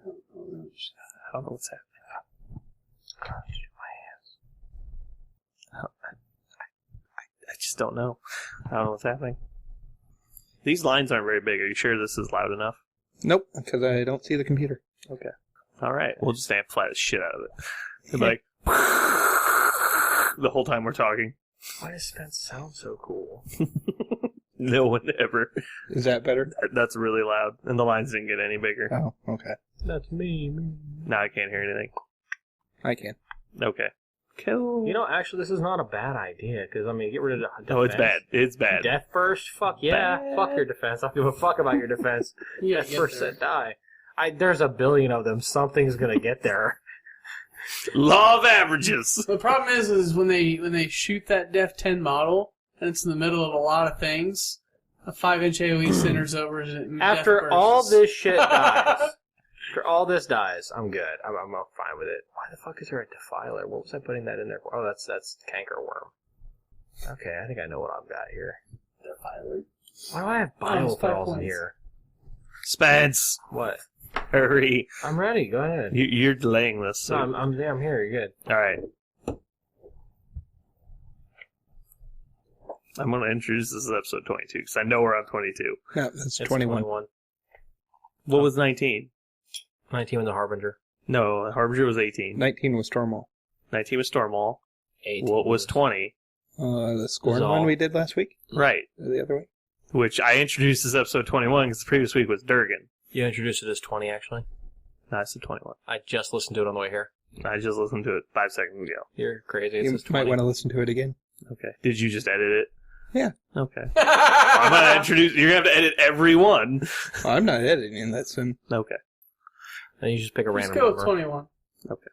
I don't know what's happening. I just don't know. I don't know what's happening. These lines aren't very big. Are you sure this is loud enough? Nope, because I don't see the computer. Okay. All right. We'll just amplify the shit out of it. It'll be like the whole time we're talking. Why does Spence sound so cool? No one ever. Is that better? That's really loud, and the lines didn't get any bigger. Oh, okay. That's me. Now I can't hear anything. I can. Okay. Cool. You know, actually, this is not a bad idea, because, I mean, get rid of the defense. Oh, it's bad. It's bad. Death first? Fuck yeah. Bad. Fuck your defense. I don't give a fuck about your defense. Yeah, Death first said die. There's a billion of them. Something's gonna get there. Law of averages. The problem is when they shoot that Def 10 model and it's in the middle of a lot of things, a 5-inch AoE centers over it. and After Death all bursts. this shit dies, after all this dies, I'm good. I'm fine with it. Why the fuck is there a Defiler? What was I putting that in there for? Oh, that's Cankerworm. Okay, I think I know what I've got here. Defiler. Why do I have it's Bio 5 Thralls in points. here? Spence, What? hurry. I'm ready. Go ahead. You're delaying this. So. No, I'm here. You're good. All right. I'm going to introduce this as episode 22 because I know we're on 22. No, that's It's 21. 21. What was 19? 19 was the Harbinger. No, Harbinger was 18. 19 was Stormwall. 19 was Stormwall. 18 What was 20? The Scorn Zal. one we did last week? Right. Or the other week? Which I introduced as episode 21 because the previous week was Durgan. You introduced it as 20, actually. No, I said 21. I just listened to it on the way here. I just listened to it 5 seconds ago. You're crazy. It You says 20. might want to listen to it again. Okay. Did you just edit it? Yeah. Okay. I'm going to introduce... You're going to have to edit every one. Well, I'm not editing. That's in... Okay. And you just pick a Just random go with number. 21. Okay.